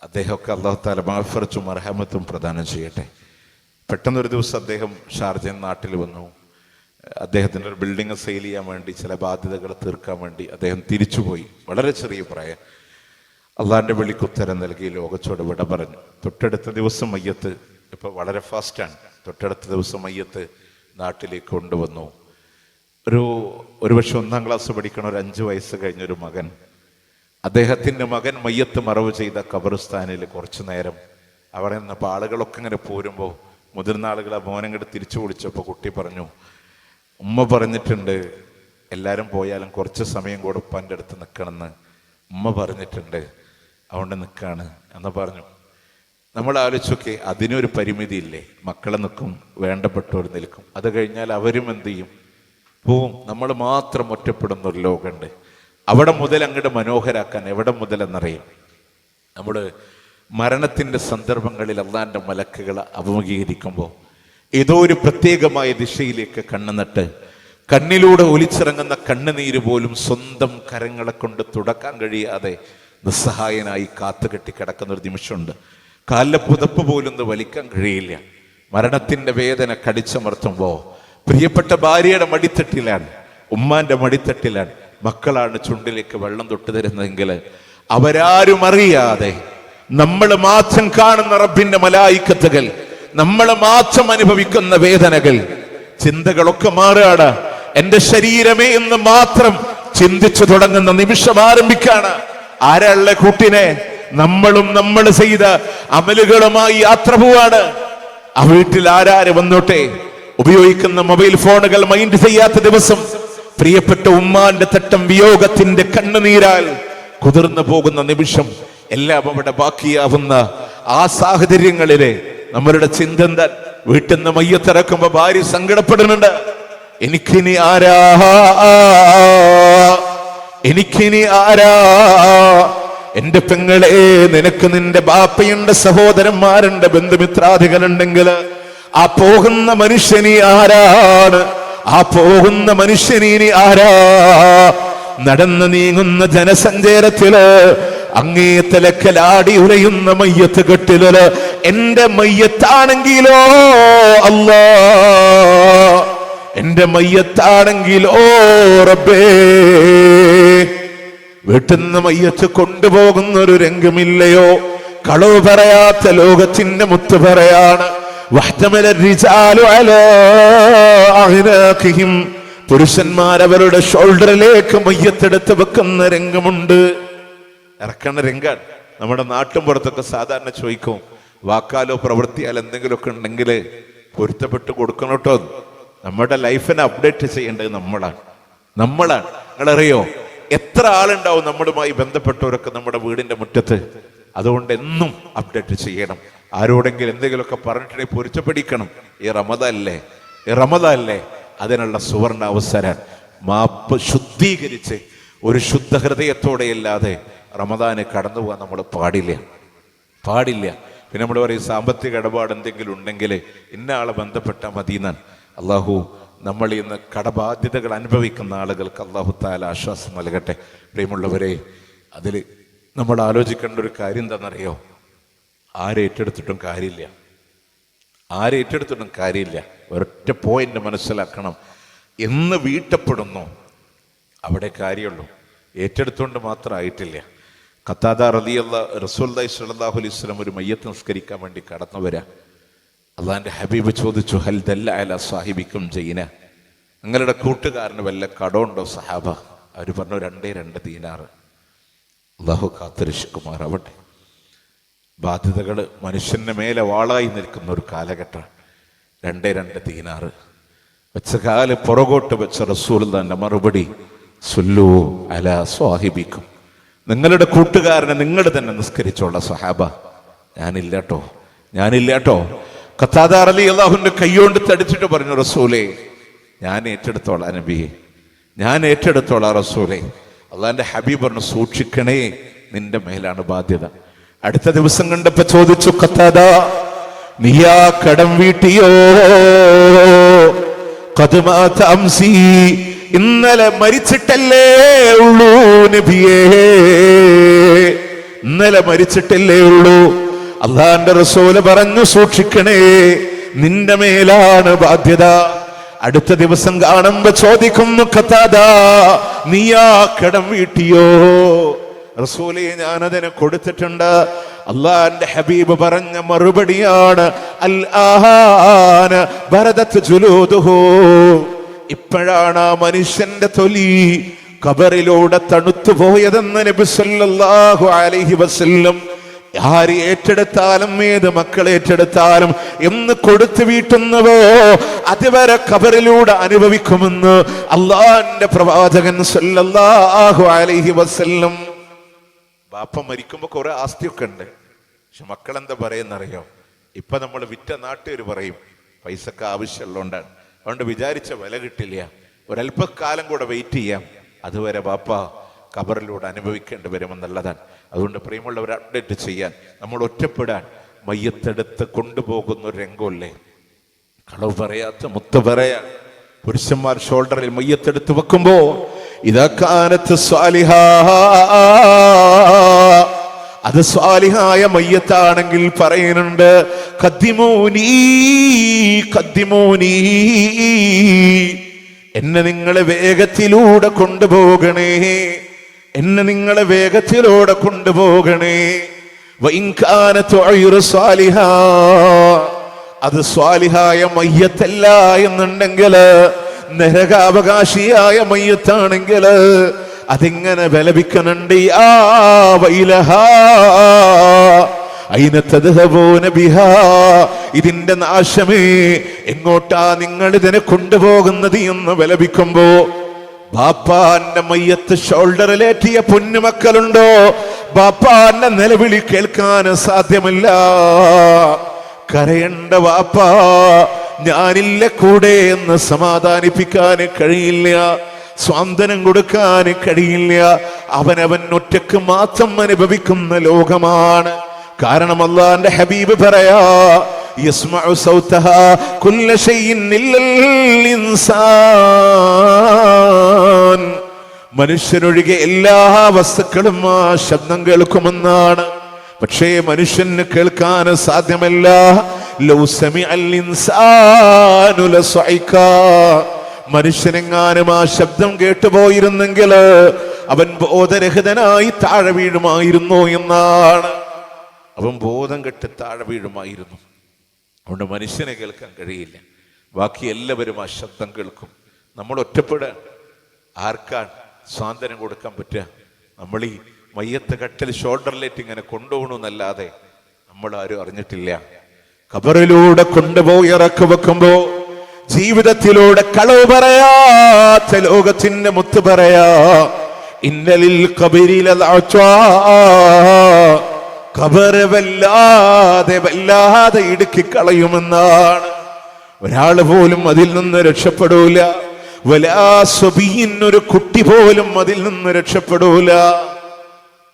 അദ്ദേഹമൊക്കെ അല്ലാഹു തആല മഗ്ഫിറത്തും മർഹമത്തും പ്രദാനം ചെയ്യട്ടെ. പെട്ടെന്നൊരു ദിവസം അദ്ദേഹം ഷാർജ നാട്ടിൽ വന്നു. അദ്ദേഹത്തിൻ്റെ ഒരു ബിൽഡിങ് സെയിൽ ചെയ്യാൻ വേണ്ടി, ചില ബാധ്യതകൾ തീർക്കാൻ വേണ്ടി അദ്ദേഹം തിരിച്ചുപോയി. വളരെ ചെറിയ പ്രായം. അള്ളാഹിൻ്റെ വിളിക്ക് ഉത്തരം നൽകി ലോകത്തോട് വിട പറഞ്ഞു. തൊട്ടടുത്ത ദിവസം മയ്യത്ത്, ഇപ്പോൾ വളരെ ഫാസ്റ്റാണ്, തൊട്ടടുത്ത ദിവസം മയ്യത്ത് നാട്ടിലേക്ക് കൊണ്ടുവന്നു. ഒരുപക്ഷെ 1ാം ക്ലാസ് പഠിക്കണ ഒരു 5 വയസ്സ് കഴിഞ്ഞൊരു മകൻ അദ്ദേഹത്തിൻ്റെ മകൻ മയ്യത്ത് മറവ് ചെയ്ത ഖബർസ്ഥാനിൽ കുറച്ചു നേരം അവിടെ നിന്നപ്പോൾ ആളുകളൊക്കെ ഇങ്ങനെ പോരുമ്പോൾ മുതിർന്ന ആളുകൾ ആ മോനങ്ങോട്ട് തിരിച്ചു വിളിച്ചപ്പോൾ കുട്ടി പറഞ്ഞു, ഉമ്മ പറഞ്ഞിട്ടുണ്ട് എല്ലാവരും പോയാലും കുറച്ച് സമയം കൂടെ ഉപ്പാൻ്റെ അടുത്ത് നിൽക്കണമെന്ന് ഉമ്മ പറഞ്ഞിട്ടുണ്ട്, അതുകൊണ്ട് നിൽക്കുകയാണ് എന്ന് പറഞ്ഞു. നമ്മൾ ആലോചിച്ചൊക്കെ അതിനൊരു പരിമിതിയില്ലേ? മക്കളെ നിൽക്കും, വേണ്ടപ്പെട്ടവർ നിൽക്കും, അത് കഴിഞ്ഞാൽ അവരും എന്ത് ചെയ്യും? പോവും. നമ്മൾ മാത്രം ഒറ്റപ്പെടുന്ന ഒരു ലോകമുണ്ട്. അവിടെ മുതൽ അങ്ങോട്ട് മനോഹരാക്കാൻ എവിടെ മുതലെന്നറിയും. നമ്മൾ മരണത്തിൻ്റെ സന്ദർഭങ്ങളിൽ അള്ളാൻ്റെ മലക്കുകൾ അഭിമുഖീകരിക്കുമ്പോൾ ഏതോ ഒരു പ്രത്യേകമായ ദിശയിലേക്ക് കണ്ണ് നട്ട് കണ്ണിലൂടെ ഒലിച്ചിറങ്ങുന്ന കണ്ണുനീര് പോലും സ്വന്തം കരങ്ങളെ കൊണ്ട് തുടക്കാൻ കഴിയാതെ നിസ്സഹായനായി കാത്തുകെട്ടി കിടക്കുന്ന ഒരു നിമിഷമുണ്ട്. കാലിലെ പുതപ്പ് പോലും ഒന്ന് വലിക്കാൻ കഴിയില്ല. മരണത്തിൻ്റെ വേദന കടിച്ചമർത്തുമ്പോൾ പ്രിയപ്പെട്ട ഭാര്യയുടെ മടിത്തട്ടിലാണ്, ഉമ്മാന്റെ മടിത്തട്ടിലാണ് മക്കളാണ് ചുണ്ടിലേക്ക് വെള്ളം തൊട്ടു തരുന്നതെങ്കിൽ അവരാരും അറിയാതെ നമ്മൾ മാത്രം കാണുന്ന റബ്ബിന്റെ മലായിക്കത്തുകൾ, നമ്മൾ മാത്രം അനുഭവിക്കുന്ന വേദനകൾ, ചിന്തകളൊക്കെ മാറുകയാണ്. എന്റെ ശരീരമേ എന്ന് മാത്രം ചിന്തിച്ചു തുടങ്ങുന്ന നിമിഷം ആരംഭിക്കാണ്. ആരാളുടെ കൂട്ടിനെ? നമ്മളും നമ്മൾ ചെയ്ത അമലുകളുമായി യാത്ര പോവാണ്. ആ വീട്ടിൽ ആരാര് വന്നോട്ടെ, ഉപയോഗിക്കുന്ന മൊബൈൽ ഫോണുകൾ മൈൻഡ് ചെയ്യാത്ത ദിവസം, പ്രിയപ്പെട്ട ഉമ്മാന്റെ തട്ടം വിയോഗത്തിന്റെ കണ്ണുനീരാൽ കുതിർന്നു പോകുന്ന നിമിഷം, എല്ലാം അവിടെ ബാക്കിയാവുന്ന ആ സാഹചര്യങ്ങളിലെ നമ്മളുടെ ചിന്ത എന്താ? വീട്ടിൽ നിന്ന് മയ്യത്തിറക്കുമ്പോ ഭാര്യ സങ്കടപ്പെടുന്നുണ്ട്. എനിക്കിനി ആരാ, എനിക്കിനി ആരാ? എന്റെ പെങ്ങളെ, നിനക്ക് നിന്റെ ബാപ്പയുണ്ട്, സഹോദരന്മാരുണ്ട്, ബന്ധുമിത്രാദികളുണ്ടെങ്കിൽ ആ പോകുന്ന മനുഷ്യനി ആരാണ്? ആ പോകുന്ന മനുഷ്യനി ആരാ? നടന്നു നീങ്ങുന്ന ജനസഞ്ചാരത്തില് അങ്ങേ തലക്കലാടി ഉലയുന്ന മയ്യത്ത് കെട്ടില് എന്റെ മയ്യത്താണെങ്കിലോ അല്ലാ, എന്റെ മയ്യത്താണെങ്കിലോ റബ്ബേ, വീട്ടിൽ നിന്ന് മയ്യത്ത് കൊണ്ടുപോകുന്ന ഒരു രംഗമില്ലയോ? കളവ് പറയാത്ത ലോകത്തിന്റെ മുത്ത് പറയാണ്, പുരുഷന്മാരവരുടെ ഷോൾഡറിലേക്ക് മയ്യത്തെടുത്ത് വെക്കുന്ന രംഗമുണ്ട്. ഇറക്കണ രംഗാണ്. നമ്മുടെ നാട്ടും പുറത്തൊക്കെ സാധാരണ ചോദിക്കും, വാക്കാലോ പ്രവൃത്തിയാലോ എന്തെങ്കിലുമൊക്കെ ഉണ്ടെങ്കിൽ പൊരുത്തപ്പെട്ട് കൊടുക്കണം കേട്ടോ. നമ്മുടെ ലൈഫിനെ അപ്ഡേറ്റ് ചെയ്യേണ്ടത് നമ്മളാണ്. നിങ്ങളറിയോ എത്ര ആളുണ്ടാവും നമ്മളുമായി ബന്ധപ്പെട്ടവരൊക്കെ നമ്മുടെ വീടിന്റെ മുറ്റത്ത്? അതുകൊണ്ട് എന്നും അപ്ഡേറ്റ് ചെയ്യണം. ആരോടെങ്കിലും എന്തെങ്കിലുമൊക്കെ പറഞ്ഞിട്ടുണ്ടെങ്കിൽ പൊരുത്തപ്പെടിക്കണം. ഈ റമദാനല്ലേ അതിനുള്ള സുവർണ അവസരം. മാപ്പ് ശുദ്ധീകരിച്ച് ഒരു ശുദ്ധ ഹൃദയത്തോടെയല്ലാതെ റമദാന് കടന്നു പോകാൻ നമ്മൾ പാടില്ല. പിന്നെ നമ്മൾ പറയും സാമ്പത്തിക ഇടപാട് എന്തെങ്കിലും ഉണ്ടെങ്കിൽ ഇന്ന ആളെ ബന്ധപ്പെട്ട മദീനാൻ. അള്ളാഹു നമ്മൾ ഇന്ന് കടബാധ്യതകൾ അനുഭവിക്കുന്ന ആളുകൾക്ക് അള്ളാഹു താല ആശ്വാസം നൽകട്ടെ. പ്രിയമുള്ളവരെ, അതിൽ നമ്മൾ ആലോചിക്കേണ്ട ഒരു കാര്യം എന്താണെന്നറിയോ? ആരേറ്റെടുത്തിട്ടും കാര്യമില്ല. ഒരൊറ്റ പോയിന്റ് മനസ്സിലാക്കണം. എന്ന് വീട്ടപ്പെടുന്നു അവിടെ കാര്യമുള്ളൂ. ഏറ്റെടുത്തുകൊണ്ട് മാത്രം ആയിട്ടില്ല. ഖത്താദ റസൂലുള്ളാഹി സ്വല്ലല്ലാഹു അലൈഹി വസല്ലം ഒരു മയ്യത്ത് നിസ്കരിക്കാൻ വേണ്ടി കടന്നു വരാ. അള്ളാഹിന്റെ ഹബീബ് ചോദിച്ചു, ഹൽ ദല്ല അലാ സാഹിബിക്കും ജൈന, നിങ്ങളുടെ കൂട്ടുകാരന് വല്ല കടമുണ്ടോ സഹാബ? അവർ പറഞ്ഞു 2 ദീനാർ. അള്ളാഹു കാത്തുരക്ഷിക്കുമാറാവട്ടെ. ബാധ്യതകൾ മനുഷ്യന്റെ മേലെ വാളായി നിൽക്കുന്ന ഒരു കാലഘട്ടം. 2 ദീനാർ വെച്ച കാല് പുറകോട്ട് വെച്ച റസൂലുള്ളാഹിന്റെ മറുപടി, സുല്ലു അലാ സ്വാഹിബിക്കും, നിങ്ങളുടെ കൂട്ടുകാരനെ നിങ്ങൾ തന്നെ നിസ്കരിച്ചോളാം സഹാബ. ഞാനില്ലാട്ടോ. ഖത്താദ റളിയല്ലാഹുവിന്റെ കൈകൊണ്ട് തടിച്ചിട്ട് പറഞ്ഞു, റസൂലേ ഞാൻ ഏറ്റെടുത്തോളാം നബിയെ, ഞാൻ ഏറ്റെടുത്തോളാം റസൂലേ. അള്ളാഹിന്റെ ഹബീബ് പറഞ്ഞു, സൂക്ഷിക്കണേ, നിന്റെ മേലാണ് ബാധ്യത. അടുത്ത ദിവസം കണ്ടപ്പോ ചോദിച്ചു, ഖത്താദ നീയാ കടം വീട്ടിയോ? ഖദ് മാത അംസി, ഇന്നലെ മരിച്ചിട്ടല്ലേ ഉള്ളൂ നബിയേ, ഇന്നലെ മരിച്ചിട്ടല്ലേ ഉള്ളൂ. അള്ളാന്റെ റസൂല് പറഞ്ഞു, സൂക്ഷിക്കണേ, നിന്റെ മേലാണ് ബാധ്യത. അടുത്ത ദിവസം കാണുമ്പോ ചോദിക്കുന്നു, ഖത്താദ നീയാ കടം വീട്ടിയോ? റസൂലേ ഞാനതിനെ കൊടുത്തിട്ടുണ്ട്. അള്ളാന്റെ ഹബീബ് പറഞ്ഞ മറുപടിയാണ്, അൽ ആഹാന ബറദത് ജുലൂദുഹു, ഇപ്പോഴാണ് ആ മനുഷ്യന്റെ തൊലി ഖബറിലൂടെ തണുത്തു പോയതെന്ന് നബി സല്ലല്ലാഹു അലൈഹി വസല്ലം. ആര് ഏറ്റെടുത്താലും, ഏത് മക്കൾ ഏറ്റെടുത്താലും, എന്ന് കൊടുത്തു വീട്ടുന്നുവോ അതുവരെ ഖബറിലൂടെ അനുഭവിക്കുമെന്ന് അള്ളാന്റെ പ്രവാചകൻ സല്ലല്ലാഹു അലൈഹി വസല്ലം. ബാപ്പ മരിക്കുമ്പോ കുറെ ആസ്തിയൊക്കെ ഉണ്ട്, പക്ഷെ മക്കളെന്താ പറയുന്നറിയോ? ഇപ്പൊ നമ്മൾ വിറ്റ നാട്ടുകാർ പറയും പൈസക്ക് ആവശ്യമുള്ളതുകൊണ്ടാണ്, അതുകൊണ്ട് വിചാരിച്ച വില കിട്ടില്ല, ഒരല്പക്കാലം കൂടെ വെയിറ്റ് ചെയ്യാം, അതുവരെ ബാപ്പ ഖബറിലൂടെ അനുഭവിക്കേണ്ടി വരുമെന്നുള്ളതാണ്. അതുകൊണ്ട് പ്രിയമുള്ളവരെ അപ്ഡേറ്റ് ചെയ്യാൻ, നമ്മൾ ഒറ്റപ്പെടാൻ മയ്യത്തെടുത്ത് കൊണ്ടുപോകുന്ന ഒരു രംഗമല്ലേ, കളവ് പറയാത്ത മുത്ത് പറയാൻ പുരുഷന്മാർ ഷോൾഡറിൽ മയ്യത്തെടുത്ത് വെക്കുമ്പോ ഇതാക്കാനത്ത് സ്വാലിഹാ, അത് സ്വാലിഹായ മയ്യത്താണെങ്കിൽ പറയുന്നുണ്ട് ഖദ്ദിമൂനീ ഖദ്ദിമൂനീ, എന്നെ നിങ്ങളെ വേഗത്തിലൂടെ കൊണ്ടുപോകണേ, എന്നെ നിങ്ങളെ വേഗത്തിലൂടെ കൊണ്ടുപോകണേ. അത് സ്വാലിഹായ മയ്യത്തല്ല എന്നുണ്ടെങ്കിൽ, നരകാവകാശിയായ മയ്യത്താണെങ്കിൽ അതിങ്ങനെ വിലപിക്കുന്നുണ്ട്. ഇതിന്റെ നാശമേ, എങ്ങോട്ടാ നിങ്ങൾ ഇതിനെ കൊണ്ടുപോകുന്നത് എന്ന് വിലപിക്കുമ്പോ, ബാപ്പാന്റെ മയ്യത്ത് ഷോൾഡറിലേറ്റിയ പൊന്നുമക്കളുണ്ടോ? ബാപ്പാന്റെ നിലവിളി കേൾക്കാൻ സാധ്യമല്ല. കരയണ്ട വാപ്പാ, ഞാനില്ല കൂടെ എന്ന് സമാധാനിപ്പിക്കാൻ കഴിയില്ല, സ്വാന്തനം കൊടുക്കാൻ കഴിയില്ല. അവനവൻ ഒറ്റക്ക് മാത്രം അനുഭവിക്കുന്ന ലോകമാണ്. കാരണം അല്ലാഹുവിന്റെ ഹബീബ് പറയാ, യസ്മഉ സൗതഹാ കുല്ല ശൈഇൻ ഇല്ലൽ ഇൻസാൻ, മനുഷ്യനൊഴികെ എല്ലാ വസ്തുക്കളും ആ ശബ്ദം കേൾക്കുമെന്നാണ്. പക്ഷേ മനുഷ്യന് കേൾക്കാൻ സാധ്യമല്ല. ലൗ സമിഅൽ ഇൻസാനു ലസഇക, മനുഷ്യനെങ്ങാനും ആ ശബ്ദം കേട്ടുപോയിരുന്നെങ്കിൽ അവൻ ബോധരഹിതനായി താഴെ വീഴുമായിരുന്നു എന്നാണ്. അവൻ ബോധം കെട്ട് താഴെ വീഴുമായിരുന്നു. അതുകൊണ്ട് മനുഷ്യനെ കേൾക്കാൻ കഴിയില്ല, ബാക്കി എല്ലാവരും ആ ശബ്ദം കേൾക്കും. നമ്മൾ ഒറ്റപ്പെടാൻ ആർക്കാണ് സ്വാതന്ത്ര്യം കൊടുക്കാൻ പറ്റുക? നമ്മൾ ഈ മയ്യത്ത് കട്ടിൽ ഷോൾഡറിലേറ്റ് ഇങ്ങനെ കൊണ്ടുപോകണമെന്നല്ലാതെ നമ്മൾ ആരും അറിഞ്ഞിട്ടില്ല. ഖബറിലൂടെ കൊണ്ടുപോയി ഇറക്കി വെക്കുമ്പോ ജീവിതത്തിലൂടെ കളവ് പറയാത്ത ലോകത്തിന്റെ മുത്ത് പറയാ, ഇന്നലിൽ ഖബറ് വല്ലാതെ വല്ലാതെ ഇടുക്കി കളയുമെന്നാണ്. ഒരാള് പോലും അതിൽ നിന്ന് രക്ഷപ്പെടൂല. ഒരു കുട്ടി പോലും അതിൽ നിന്ന് രക്ഷപ്പെടൂല,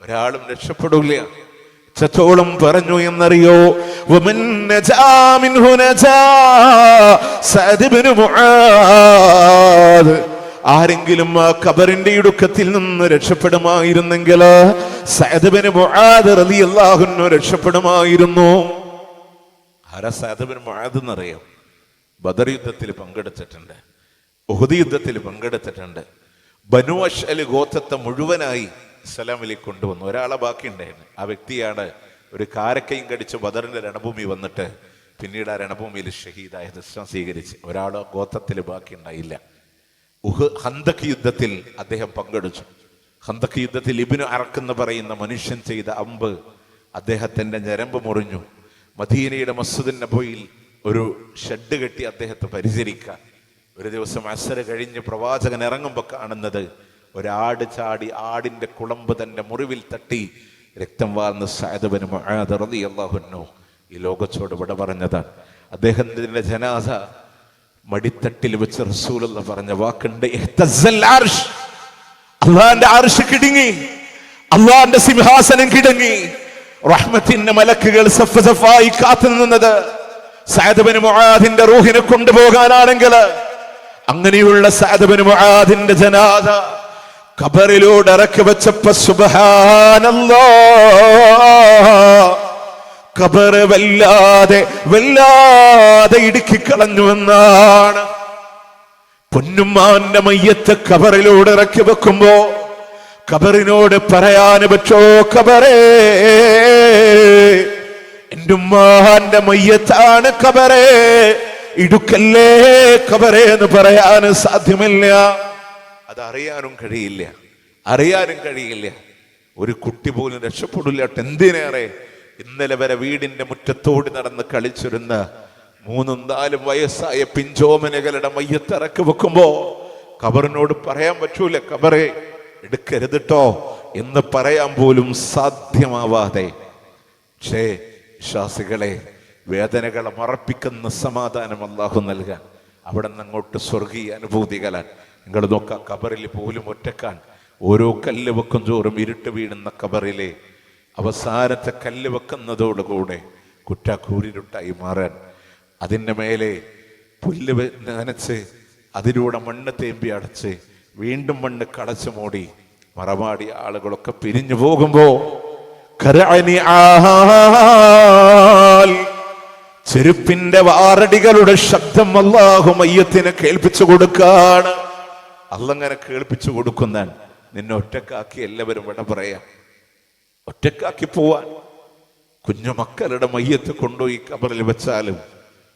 ഒരാളും രക്ഷപ്പെടൂല. എത്രത്തോളം പറഞ്ഞു എന്നറിയോ? ആരെങ്കിലും ആ ഖബറിന്റെ ഇടുക്കത്തിൽ നിന്ന് രക്ഷപ്പെടുമായിരുന്നെങ്കിൽ സഅദ് ഇബ്നു മുആദ് റളിയല്ലാഹു അൻഹു രക്ഷപ്പെടുമായിരുന്നു. ആരാ സഅദ് ഇബ്നു മുആദ് എന്നറിയോ? ബദർ യുദ്ധത്തിൽ പങ്കെടുത്തിട്ടുണ്ട്, ഉഹദ് യുദ്ധത്തിൽ പങ്കെടുത്തിട്ടുണ്ട്. ബനു അശ്അൽ ഗോത്രത്തെ മുഴുവനായി ഇസ്ലാമിലേക്ക് കൊണ്ടുവന്നു. ഒരാളെ ബാക്കി ഉണ്ടായിരുന്നു. ആ വ്യക്തിയാണ് ഒരു കാരക്കയും കടിച്ച് ബദറിന്റെ രണഭൂമി വന്നിട്ട് പിന്നീട് ആ രണഭൂമിയിൽ ഷഹീദായത്, ഇസ്ലാം സ്വീകരിച്ച്. ഒരാളോ ഗോത്രത്തിൽ ബാക്കി ഉണ്ടായില്ല. ഹന്തക് യുദ്ധത്തിൽ അദ്ദേഹം പങ്കെടുത്തു. ഹന്തക് യുദ്ധത്തിൽ ഇബ്നു അറഖ് എന്ന് പറയുന്ന മനുഷ്യൻ ചെയ്ത അമ്പ് അദ്ദേഹത്തിന്റെ ഞരമ്പ് മുറിഞ്ഞു. മദീനയുടെ മസ്ജിദുൻ നബവിയിൽ ഒരു ഷെഡ് കെട്ടി അദ്ദേഹത്തെ പരിചരിക്കാൻ ഒരു ദിവസം അസ്ർ കഴിഞ്ഞ് പ്രവാചകൻ ഇറങ്ങുമ്പോൾ കാണുന്നത് ഒരാട് ചാടി ആടിന്റെ കുളമ്പ് തന്റെ മുറിവിൽ തട്ടി രക്തം വാർന്ന് സഅദ് ഇബ്നു മുആദ് റളിയല്ലാഹു അൻഹു ഈ ലോകത്തോട് വിട പറഞ്ഞതാണ്. അദ്ദേഹത്തിന്റെ ജനാസ മടിത്തട്ടിൽ വെച്ച് റസൂലുള്ളാഹി പറഞ്ഞ വാക്കുണ്ട്, ഇഹ്തസ്സൽ അർശ്, അല്ലാഹുവിന്റെ അർശ് കിടുങ്ങി, അല്ലാഹുവിന്റെ സിംഹാസനം കിടുങ്ങി. റഹ്മത്തിന്റെ മലക്കുകൾ സഫ് സഫായി കാത്തു നിന്നത് സഅദ് ഇബ്നു മുആദിന്റെ റൂഹിനെ കൊണ്ടുപോകാനാണെങ്കിൽ, അങ്ങനെയുള്ള സഅദ് ഇബ്നു മുആദിന്റെ ജനാസ ഖബറിലൂടെ ഇറക്കി വെച്ചപ്പോ സുബ്ഹാനല്ലാഹ്, ഖബറ് വല്ലാതെ വല്ലാതെ ഇടുക്കിക്കളഞ്ഞുവെന്നാണ്. പൊന്നുമ്മാന്റെ മയ്യത്ത് ഖബറിലൂടെ ഇറക്കി വെക്കുമ്പോ ഖബറിനോട് പറയാന് പറ്റോ, ഖബറേ എന്റെ ഉമ്മാന്റെ മയ്യത്താണ് ഖബറേ, ഇടുക്കല്ലേ ഖബറേ എന്ന് പറയാൻ സാധ്യമല്ല. അതറിയാനും കഴിയില്ല. ഒരു കുട്ടി പോലും രക്ഷപ്പെടില്ല. എന്തിനേറെ ഇന്നലെ വരെ വീടിന്റെ മുറ്റത്തോട് നടന്ന് കളിച്ചിരുന്ന 3-4 വയസ്സായ പിഞ്ചോമനകളുടെ മയ്യത്തിറക്കി വെക്കുമ്പോ ഖബറിനോട് പറയാൻ പറ്റൂല, ഖബറെ എടുക്കരുതിട്ടോ എന്ന് പറയാൻ പോലും സാധ്യമാവാതെ. പക്ഷേ വിശ്വാസികളെ, വേദനകളെ മറപ്പിക്കുന്ന സമാധാനം അല്ലാഹു നൽകാൻ, അവിടെ നിന്ന് അങ്ങോട്ട് സ്വർഗീയ അനുഭൂതികളാൻ. നിങ്ങൾ നോക്കാം, ഖബറിൽ പോലും ഒറ്റക്കാൻ. ഓരോ കല്ല് വെക്കും തോറും ഇരുട്ട് വീഴുന്ന ഖബറിലെ അവസാനത്തെ കല്ല് വെക്കുന്നതോടുകൂടെ കുറ്റാക്കൂരിരുട്ടായി മാറാൻ, അതിൻ്റെ മേലെ പുല്ല് നനച്ച് അതിലൂടെ മണ്ണ് തേമ്പി അടച്ച് വീണ്ടും മണ്ണ് കടച്ചു മൂടി മറമാടി ആളുകളൊക്കെ പിരിഞ്ഞു പോകുമ്പോ ചെരുപ്പിന്റെ വാറടികളുടെ ശബ്ദം അല്ലാഹു മയ്യത്തിനെ കേൾപ്പിച്ചു കൊടുക്കാണ്. അല്ലങ്ങനെ കേൾപ്പിച്ചു കൊടുക്കുന്നതാണ്. നിന്നെ ഒറ്റക്കാക്കി എല്ലാവരും വിട പറയാം, ഒറ്റക്കാക്കി പോവാൻ. കുഞ്ഞുമക്കളുടെ മയ്യത്ത് കൊണ്ടുപോയി ഖബറിൽ വെച്ചാലും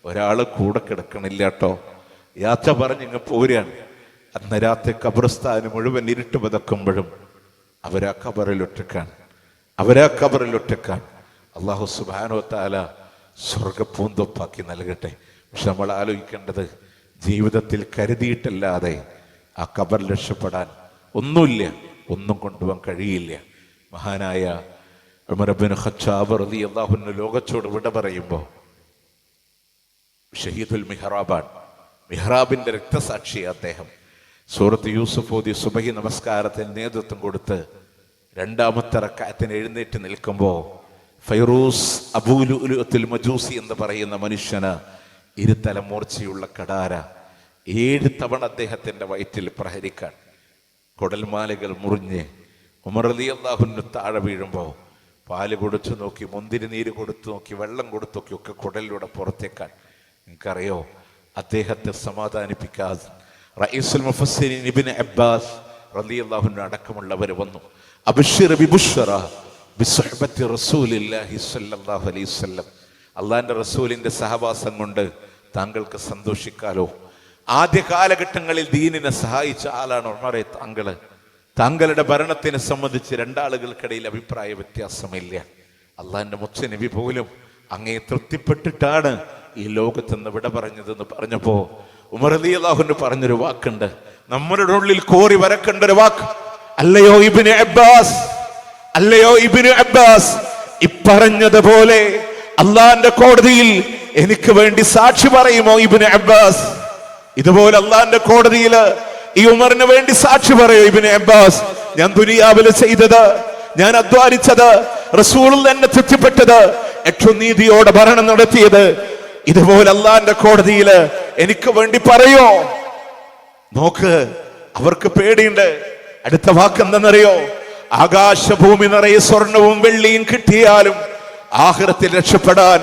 ഒരാള് കൂടെ കിടക്കണില്ല കേട്ടോ. യാത്ര പറഞ്ഞിങ്ങ് പോരാണ്. അന്ന് രാത്രി ഖബർസ്ഥാന് മുഴുവൻ ഇരുട്ട് പതക്കുമ്പോഴും അവരാ ഖബറിൽ ഒറ്റക്കാൻ അല്ലാഹു സുബ്ഹാനഹു വ തആല സ്വർഗപ്പൂന്തോപ്പാക്കി നൽകട്ടെ. പക്ഷെ നമ്മൾ ആലോചിക്കേണ്ടത്, ജീവിതത്തിൽ കരുതിയിട്ടല്ലാതെ ആ ഖബറിൽ രക്ഷപ്പെടാൻ ഒന്നുമില്ല, ഒന്നും കൊണ്ടുപോകാൻ കഴിയില്ല. മഹാനായ ഉമർ ഇബ്നു ഖത്താബ് റളിയല്ലാഹു അൻഹു ലോകത്തോട് വിട പറയുമ്പോൾ ഷഹീദുൽ മിഹ്റാബിന്റെ രക്തസാക്ഷി അദ്ദേഹം സൂറത്ത് യൂസുഫ് ഓതി സുബഹി നമസ്കാരത്തിന് നേതൃത്വം കൊടുത്ത് 2ാമത്തെ റക്അത്തിന് എഴുന്നേറ്റ് നിൽക്കുമ്പോൾ ഫൈറൂസ് അബൂലുഅത്തുൽ മജൂസി എന്ന് പറയുന്ന മനുഷ്യന് ഇരുതല മൂർച്ചയുള്ള കടാര 7 തവണ അദ്ദേഹത്തിന്റെ വയറ്റിൽ പ്രഹരിക്കാൻ കുടൽമാലകൾ മുറിഞ്ഞ് ഉമർ റളിയല്ലാഹു അൻഹു താഴെ വീഴുമ്പോൾ പാല് കൊടുത്തു നോക്കി, മുന്തിരി നീര് കൊടുത്തു നോക്കി, വെള്ളം കൊടുത്തു നോക്കി, ഒക്കെ കുടലിലൂടെ പുറത്തേക്കാൻ. നിങ്ങൾക്കറിയോ, അദ്ദേഹത്തെ സമാധാനിപ്പിക്കാതെ റഈസുൽ മുഫസ്സിരീൻ ഇബ്നു അബ്ബാസ് റളിയല്ലാഹു അൻഹു അടക്കമുള്ളവർ വന്നു. അബ്ശിർ ബിബുശ്റ ബിസുഹ്ബത്തി റസൂലില്ലാഹി സ്വല്ലല്ലാഹു അലൈഹി വസല്ലം, അല്ലാഹുവിന്റെ റസൂലിന്റെ സഹവാസം കൊണ്ട് താങ്കൾക്ക് സന്തോഷിക്കാലോ. ആദ്യ കാലഘട്ടങ്ങളിൽ ദീനിനെ സഹായിച്ച ആളാണ് ഉമറെ താങ്കള്. താങ്കളുടെ ഭരണത്തിനെ സംബന്ധിച്ച് 2 ആളുകൾക്കിടയിൽ അഭിപ്രായ വ്യത്യാസമില്ല. അള്ളാഹിന്റെ മുച്ച നബി പോലും അങ്ങേ തൃപ്തിപ്പെട്ടിട്ടാണ് ഈ ലോകത്തെന്ന് വിട പറഞ്ഞതെന്ന് പറഞ്ഞപ്പോ ഉമർ റളിയല്ലാഹു അൻഹു പറഞ്ഞൊരു വാക്കുണ്ട്, നമ്മുടെ ഉള്ളിൽ കോറി വരക്കേണ്ട ഒരു വാക്ക്. അല്ലയോ ഇബ്നു അബ്ബാസ്, ഇപ്പറഞ്ഞതുപോലെ അള്ളാഹിന്റെ കോടതിയിൽ എനിക്ക് വേണ്ടി സാക്ഷി പറയുമോ ഇബ്നു അബ്ബാസ്? ഇതുപോലെ അള്ളാഹിന്റെ കോടതിയിൽ ഈ ഉമറിന് വേണ്ടി സാക്ഷി പറയോ ഇബ്നു അബ്ബാസ്? ഞാൻ ദുനിയാവിൽ ചെയ്തത്, ഞാൻ അധ്വാനിച്ചത്, റസൂൽ എന്നെ തൃപ്തിപ്പെട്ടത്, ഏറ്റവും നീതിയോടെ ഭരണം നടത്തിയത്, ഇതുപോലെ അള്ളാഹിന്റെ കോടതിയിൽ എനിക്ക് വേണ്ടി പറയോ? നോക്ക്, അവർക്ക് പേടിയുണ്ട്. അടുത്ത വാക്ക് എന്തെന്നറിയോ? ആകാശഭൂമി നിറയെ സ്വർണവും വെള്ളിയും കിട്ടിയാലും ആഖിറത്തിൽ രക്ഷപ്പെടാൻ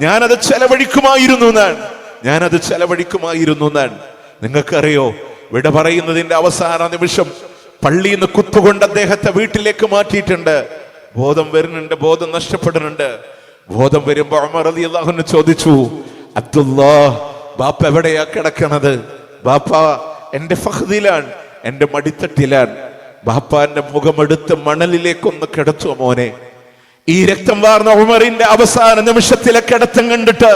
ഞാനത് ചെലവഴിക്കുമായിരുന്നു എന്നാണ്. നിങ്ങൾക്കറിയോ, വിട പറയുന്നതിന്റെ അവസാന നിമിഷം പള്ളിയിൽ നിന്ന് കുത്തുകൊണ്ട് അദ്ദേഹത്തെ വീട്ടിലേക്ക് മാറ്റിയിട്ടുണ്ട്. ബോധം വരുന്നുണ്ട്, ബോധം നഷ്ടപ്പെടുന്നുണ്ട്. ബോധം വരുമ്പോ ഉമർ റളിയല്ലാഹു അൻഹു ചോദിച്ചു, അബ്ദുല്ലാ, ബാപ്പ എവിടെയാ കിടക്കണത്? ബാപ്പ എന്റെ ഫഖ്ദിലാണ്, എന്റെ മടിത്തട്ടിലാണ്. ബാപ്പാന്റെ മുഖമെടുത്ത് മണലിലേക്കൊന്ന് കിടത്തുവോ മോനെ? ഈ രക്തം വാർന്ന ഉമറിന്റെ അവസാന നിമിഷത്തിലെ കിടത്തം കണ്ടിട്ട്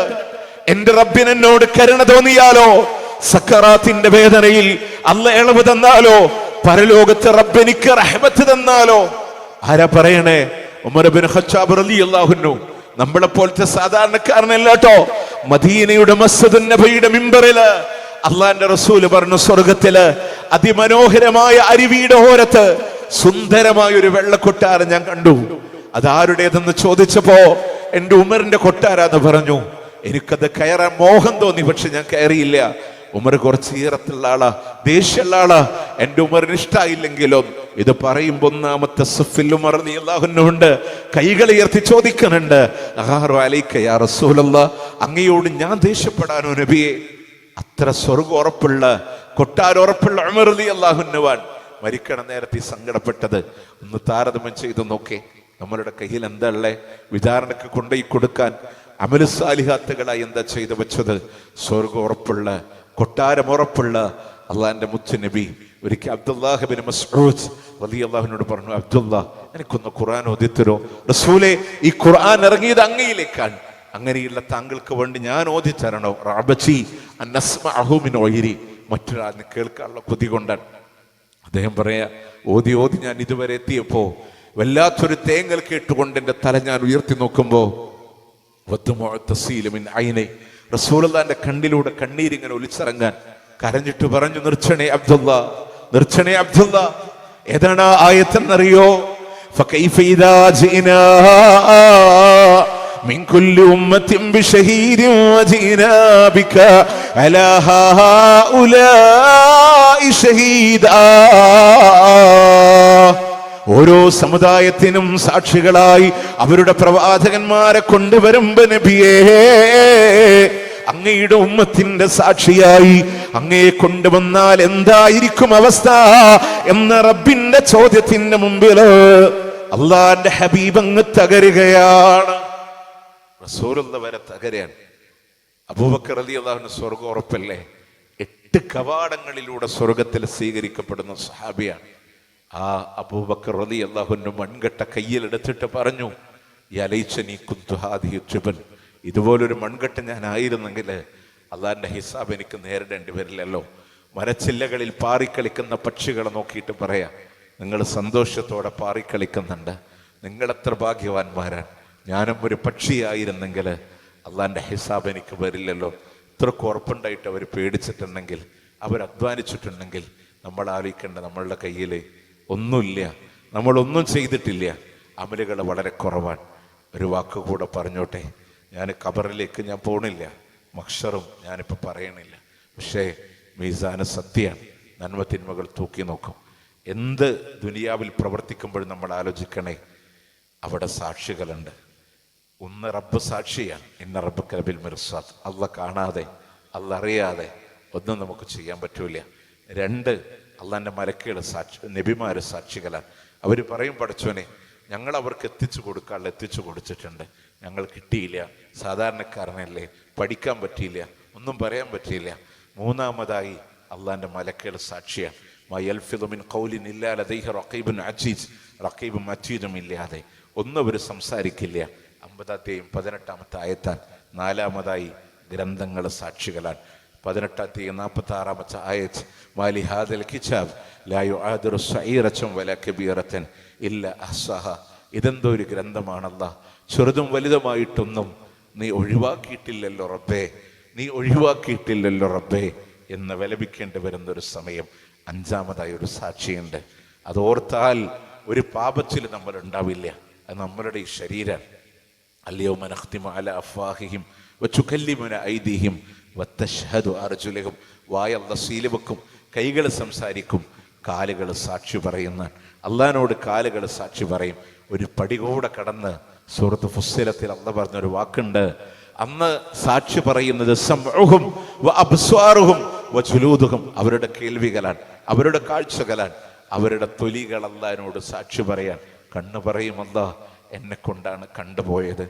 എന്റെ റബ്ബിന് എന്നോട് കരുണ തോന്നിയാലോ, സക്കറാത്തിന്റെ വേദനയിൽ അല്ലാഹ് ഇളവ് തന്നാലോ, പരലോകത്ത് റബ്ബ് എനിക്ക് റഹ്മത്ത് തന്നാലോ? ആരാ പറയണേ? ഉമർ ഇബ്നു ഖത്താബ് റളിയല്ലാഹു അൻഹു. നമ്മളെ പോലത്തെ സാധാരണക്കാരനല്ല കേട്ടോ. മദീനയുടെ മസ്ജിദുൻ നബിയുടെ മിമ്പറില് അള്ളാന്റെ റസൂല് പറഞ്ഞു, സ്വർഗത്തില് അതിമനോഹരമായ അരുവിയുടെ ഓരത്ത് സുന്ദരമായ ഒരു വെള്ളക്കൊട്ടാരം ഞാൻ കണ്ടു. അതാരുടേതെന്ന് ചോദിച്ചപ്പോ എന്റെ ഉമറിന്റെ കൊട്ടാരാന്ന് പറഞ്ഞു. എനിക്കത് കയറാൻ മോഹം തോന്നി, പക്ഷെ ഞാൻ കയറിയില്ല. ഉമർ കുറച്ച് ഈറത്തുള്ള ആളാ, ദേഷ്യമുള്ള ആളാ. എന്റെ ഉമറിന് ഇഷ്ടായില്ലെങ്കിലും ഇത് പറയുമ്പോ 1ാമത്തെ സഫിൽ ഉമർ റളിയല്ലാഹു അൻഹു ഉണ്ട്. കൈകൾ ഉയർത്തി ചോദിക്കുന്നുണ്ട്, അഗാറു അലൈക യാ റസൂലല്ലാഹ്, അങ്ങയോട് ഞാൻ ദേഷ്യപ്പെടാനോ നബിയെ? അത്ര സ്വർഗ ഉറപ്പുള്ള, കൊട്ടാരുറപ്പുള്ള ഉമർ റളിയല്ലാഹു അൻഹുവാൻ മരിക്കണ നേരത്തെ സങ്കടപ്പെട്ടത്. ഒന്ന് താരതമ്യം ചെയ്ത് നോക്കേ. നമ്മളുടെ കയ്യിൽ എന്താ ഉള്ളേ? വിചാരണക്ക് കൊണ്ടുപോയി കൊടുക്കാൻ അമലു സാലിഹാത്തുകളായി എന്താ ചെയ്തു വെച്ചത്? സ്വർഗ ഉറപ്പുള്ള, കൊട്ടാരമുറപ്പുള്ള അള്ളാഹിന്റെ മുത്ത് നബി ഒരിക്കൽ അബ്ദുല്ലാഹ് ഇബ്നു മസ്ഊദ് റളിയല്ലാഹുവിനോട് പറഞ്ഞു, അബ്ദുല്ലാ, എനിക്കൊന്ന് ഖുർആൻ ഓതിത്തരോ? റസൂലേ, ഈ ഖുർആൻ ഇറങ്ങിയത് അങ്ങയിലേക്കാണ്, അങ്ങനെയുള്ള താങ്കൾക്ക് വേണ്ടി ഞാൻ ഓതിത്തരണോ? റഅബതി അൻ അസ്മഅഹു മിൻ ഗൈരി, മറ്റൊരാളിന് കേൾക്കാനുള്ള കൊതി കൊണ്ടാണ്. അദ്ദേഹം പറയാ, ഓതി ഓതി ഞാൻ ഇതുവരെ എത്തിയപ്പോ വല്ലാത്തൊരു തേങ്ങൽ കേട്ടുകൊണ്ട് എന്റെ തല ഞാൻ ഉയർത്തി നോക്കുമ്പോ റസൂലുള്ളാഹിന്റെ കണ്ണിലൂടെ കണ്ണീരിങ്ങനെ ഒലിച്ചിറങ്ങാൻ കരഞ്ഞിട്ട് പറഞ്ഞു, നിർച്ചണേ അബ്ദുള്ള, നിർച്ചണേ അബ്ദുള്ള. ഏതാണ് ആ ആയത്തെന്നറിയോ? ഫകൈഫ ഇദാ ജിനാ മിൻ കുല്ലി ഉമ്മത്തിൻ ബിശഹീദിൻ വജീനാ ബിക അലാ ഹൗലാഇ ഷഹീദാ. ഓരോ സമുദായത്തിനും സാക്ഷികളായി അവരുടെ പ്രവാചകന്മാരെ കൊണ്ടുവരുമ്പോ നബിയേ, അങ്ങയുടെ ഉമ്മത്തിന്റെ സാക്ഷിയായി അങ്ങയെ കൊണ്ടുവന്നാൽ എന്തായിരിക്കും അവസ്ഥ എന്ന റബ്ബിന്റെ ചോദ്യത്തിന്റെ മുമ്പില് അള്ളാന്റെ ഹബീബ് അങ്ങ് തകരുകയാണ്. റസൂലുള്ളാഹി വരെ തകരാൻ. അബൂബക്കർ റളിയല്ലാഹു അൻഹു സ്വർഗ്ഗം ഉറപ്പല്ലേ? 8 കവാടങ്ങളിലൂടെ സ്വർഗത്തിൽ സ്വീകരിക്കപ്പെടുന്ന സഹാബിയാണ്. ആ അബൂബക്കർ റളിയല്ലാഹു അൻഹു മൺകട്ട കയ്യിലെടുത്തിട്ട് പറഞ്ഞു, യാ ലൈസനി കുന്തു ഹാദിഹി ജബൽ, ഇതുപോലൊരു മൺകട്ട ഞാൻ ആയിരുന്നെങ്കിൽ അള്ളാഹിന്റെ ഹിസാബ് എനിക്ക് നേരിടേണ്ടി വരില്ലല്ലോ. മരച്ചില്ലകളിൽ പാറിക്കളിക്കുന്ന പക്ഷികളെ നോക്കിയിട്ട് പറയാ, നിങ്ങൾ സന്തോഷത്തോടെ പാറിക്കളിക്കുന്നുണ്ട്, നിങ്ങളെത്ര ഭാഗ്യവാന്മാരാണ്. ഞാനും ഒരു പക്ഷിയായിരുന്നെങ്കിൽ അള്ളാഹിന്റെ ഹിസാബ് എനിക്ക് വരില്ലല്ലോ. ഇത്രക്ക് ഉറപ്പുണ്ടായിട്ട് അവർ പേടിച്ചിട്ടുണ്ടെങ്കിൽ, അവരധ്വാനിച്ചിട്ടുണ്ടെങ്കിൽ, നമ്മൾ ആലോചിക്കേണ്ട നമ്മളുടെ കയ്യിൽ ഒന്നുമില്ല, നമ്മളൊന്നും ചെയ്തിട്ടില്ല, അമലുകൾ വളരെ കുറവാണ്. ഒരു വാക്ക് കൂടെ പറഞ്ഞോട്ടെ, ഞാൻ ഖബറിലേക്ക് ഞാൻ പോണില്ല, മഹ്ശറും ഞാനിപ്പോൾ പറയണില്ല. പക്ഷേ മീസാന് സത്യമാണ്, നന്മ തിന്മകൾ തൂക്കി നോക്കും. എന്ത് ദുനിയാവിൽ പ്രവർത്തിക്കുമ്പോഴും നമ്മൾ ആലോചിക്കണേ, അവിടെ സാക്ഷികളുണ്ട്. ഒന്ന് റബ്ബ് സാക്ഷിയാണ്, ഇന്ന റബ്ബക ലബിൽ മിർസാദ്. അല്ല കാണാതെ, അല്ല അറിയാതെ ഒന്നും നമുക്ക് ചെയ്യാൻ പറ്റൂല. 2, അള്ളാന്റെ മലക്കുകൾ സാക്ഷി, നബിമാര് സാക്ഷികളാണ്. അവർ പറയും, പഠിച്ചോനെ, ഞങ്ങൾ അവർക്ക് എത്തിച്ചു കൊടുക്കാനുള്ള എത്തിച്ചു കൊടുത്തിട്ടുണ്ട്, ഞങ്ങൾ കിട്ടിയില്ല, സാധാരണക്കാരനല്ലേ, പഠിക്കാൻ പറ്റിയില്ല, ഒന്നും പറയാൻ പറ്റിയില്ല. 3-മതായി അള്ളാന്റെ മലക്കുകൾ സാക്ഷിയാണ്. മാ യൽഫിദു മിൻ ഖൗലിൻ ഇല്ലാ ലദൈഹി റഖീബുൻ അതീദ്, റഖീബും അതീദും ഇല്ലാതെ ഒന്നും അവർ സംസാരിക്കില്ല. 50-ാമത്തെയും 18-ാമത്തെ ആയത്താൻ. 4-മതായി ഗ്രന്ഥങ്ങൾ സാക്ഷികളാണ്. 18-ാമത്തെയും 46-ാമത്തെ ആയത്ത്, മാലി ഹാദൽ കിതാബ് ലാ യുആദിറു സഈറതൻ വലാ കബീറതൻ ഇല്ലാ അഹ്സാഹ. ഇതെന്തോ ഒരു ഗ്രന്ഥമാണല്ലാ, ചെറുതും വലുതുമായിട്ടൊന്നും നീ ഒഴിവാക്കിയിട്ടില്ലല്ലോ റബ്ബേ, നീ ഒഴിവാക്കിയിട്ടില്ലല്ലോ റബ്ബേ എന്ന് വിലപിക്കേണ്ടി വരുന്നൊരു സമയം. 5-മതായി ഒരു സാക്ഷിയുണ്ട്. അതോർത്താൽ ഒരു പാപത്തിൽ നമ്മൾ ഉണ്ടാവില്ല. അത് നമ്മളുടെ ഈ ശരീരം. അൽയൗമ നഖ്തിമു അലാ അഫ്വാഹിഹിം വതുകല്ലിമുനാ ഐദീഹിം വതശ്ഹദു അർജുലുഹും. വായ അല്ലാഹ് സീല് വെക്കും, കൈകൾ സംസാരിക്കും, കാലുകൾ സാക്ഷി പറയുന്ന അള്ളാഹിനോട് കാലുകൾ സാക്ഷി പറയും. ഒരു പടി കൂടെ കടന്ന് സൂറത്ത് ഫുസ്സിലത്തിൽ അള്ളാഹ് പറഞ്ഞൊരു വാക്കുണ്ട്, അന്ന് സാക്ഷി പറയുന്നത് സമഉഹും വഅബ്സ്വാറുഹും വജുലൂദുഹും, അവരുടെ കേൾവികളാണ്, അവരുടെ കാഴ്ചകളാണ്, അവരുടെ തൊലികൾ അള്ളാഹിനോട് സാക്ഷി പറയാൻ. കണ്ണ് പറയും, അല്ലാഹ് എന്നെ കൊണ്ടാണ് കണ്ടുപോയത്.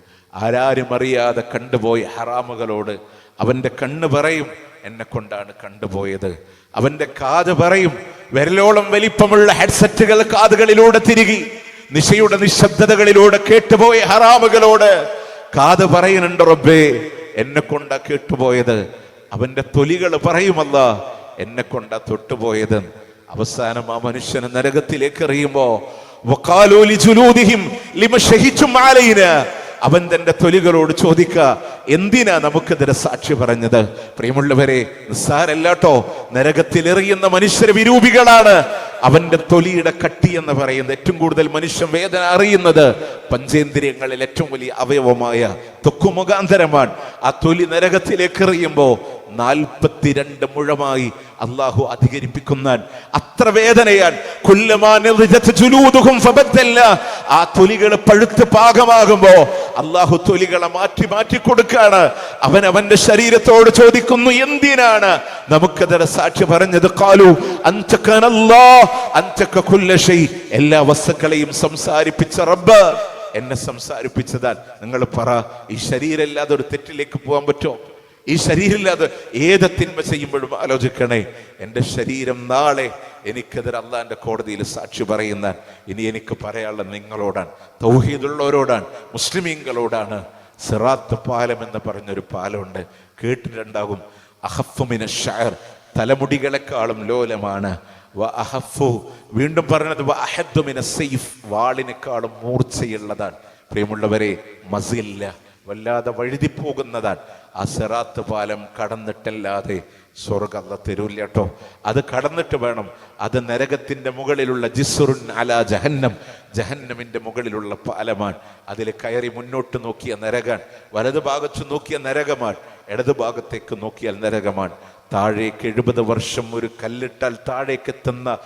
ആരാരും അറിയാതെ കണ്ടുപോയ ഹറാമുകളോട് അവന്റെ കണ്ണ് പറയും, എന്നെ കൊണ്ടാണ് കണ്ടുപോയത്. അവന്റെ കാത് പറയും, വിരലോളം വലിപ്പമുള്ള ഹെഡ്സെറ്റുകൾ കാതുകളിലൂടെ തിരികി നിശയുടെ നിശബ്ദതകളിലൂടെ കേട്ടുപോയ ഹറാമുകളോട് കാത് പറയുന്നുണ്ട്, റബ്ബേ എന്നെ കൊണ്ടാ കേട്ടുപോയത്. അവന്റെ തൊലികൾ പറയുമല്ല, എന്നെ കൊണ്ടാ തൊട്ടുപോയത്. അവസാനം ആ മനുഷ്യനെ നരകത്തിലേക്ക് എറിയുമ്പോ വഖാലൂ ലിജുലൂദിഹിം ലിമ ശഹിതും അലൈനാ, അവൻ തന്റെ തൊലികളോട് ചോദിക്ക, എന്തിനാ നമുക്കെതിരെ സാക്ഷി പറഞ്ഞത്? പ്രിയമുള്ളവരെ, നിസ്സാരല്ലാട്ടോ, നരകത്തിലെറിയുന്ന മനുഷ്യരെ വിരൂപികളാണ്. അവന്റെ തൊലിയുടെ കട്ടി എന്ന് പറയുന്നത് ഏറ്റവും കൂടുതൽ മനുഷ്യൻ വേദന അറിയുന്നത് പഞ്ചേന്ദ്രിയങ്ങളിൽ ഏറ്റവും വലിയ അവയവമായ ത്വക്ക് മുഖാന്തരമാണ്. ആ തൊലി നരകത്തിലേക്ക് എറിയുമ്പോ 42 മുഴമായി അള്ളാഹു അധികരിപ്പിക്കുന്ന അത്ര വേദനയാൻ. ആ തൊലികൾ പഴുത്ത് പാകമാകുമ്പോ അള്ളാഹു തൊലികളെ മാറ്റി മാറ്റി കൊടുക്കാണ്. അവൻ അവന്റെ ശരീരത്തോട് ചോദിക്കുന്നു, എന്തിനാണ് നമുക്കെതിരെ സാക്ഷി പറഞ്ഞത്? ഖാലു അൻതക അല്ലാഹ് അൻതക കുല്ല ഷൈ, എല്ലാ വസ്തുക്കളെയും സംസാരിപ്പിച്ച റബ്ബ് എന്നെ സംസാരിപ്പിച്ചതാൽ. നിങ്ങൾ പറ, ഈ ശരീരം ഇല്ലാതെ ഒരു തെറ്റിലേക്ക് പോകാൻ പറ്റുമോ? ഈ ശരീരമില്ലാതെ ഏത് തിന്മ ചെയ്യുമ്പോഴും ആലോചിക്കണേ, എൻ്റെ ശരീരം നാളെ എനിക്കെതിരെ അള്ളാന്റെ കോടതിയിൽ സാക്ഷി പറയുന്ന. ഇനി എനിക്ക് പറയാനുള്ളത് നിങ്ങളോടാണ്, തൗഹീദുള്ളവരോടാണ്, മുസ്ലിമീങ്ങളോടാണ്. സിറാത്ത് പാലം എന്ന് പറഞ്ഞൊരു പാലമുണ്ട്, കേട്ടിട്ടുണ്ടാകും. അഹഫു മിന ഷഅർ, തലമുടികളെക്കാളും ലോലമാണ്. വ അഹഫു, വീണ്ടും പറഞ്ഞത് വ അഹദ്ദു മിന സൈഫ്, വാളിനേക്കാളും മൂർച്ചയുള്ളതാണ്. പ്രിയമുള്ളവരെ, മസില്ല, വല്ലാതെ വഴുതിപ്പോകുന്നതാണ്. ആ സിറാത്ത് പാലം കടന്നിട്ടല്ലാതെ സ്വർഗ്ഗം അല്ലാഹ് തരൂല്ല കേട്ടോ. അത് കടന്നിട്ട് വേണം. അത് നരകത്തിന്റെ മുകളിലുള്ള ജിസ്റുൻ അലാ ജഹന്നം, ജഹന്നമിന്റെ മുകളിലുള്ള പാലമാണ്. അതിൽ കയറി മുന്നോട്ട് നോക്കിയ നരകാണ്, വലതു ഭാഗത്ത് നോക്കിയ നരകമാണ്, ഇടതു ഭാഗത്തേക്ക് നോക്കിയാൽ നരകമാണ്. താഴേക്ക് 70 വർഷം ഒരു കല്ലിട്ടാൽ താഴേക്ക് എത്തുന്ന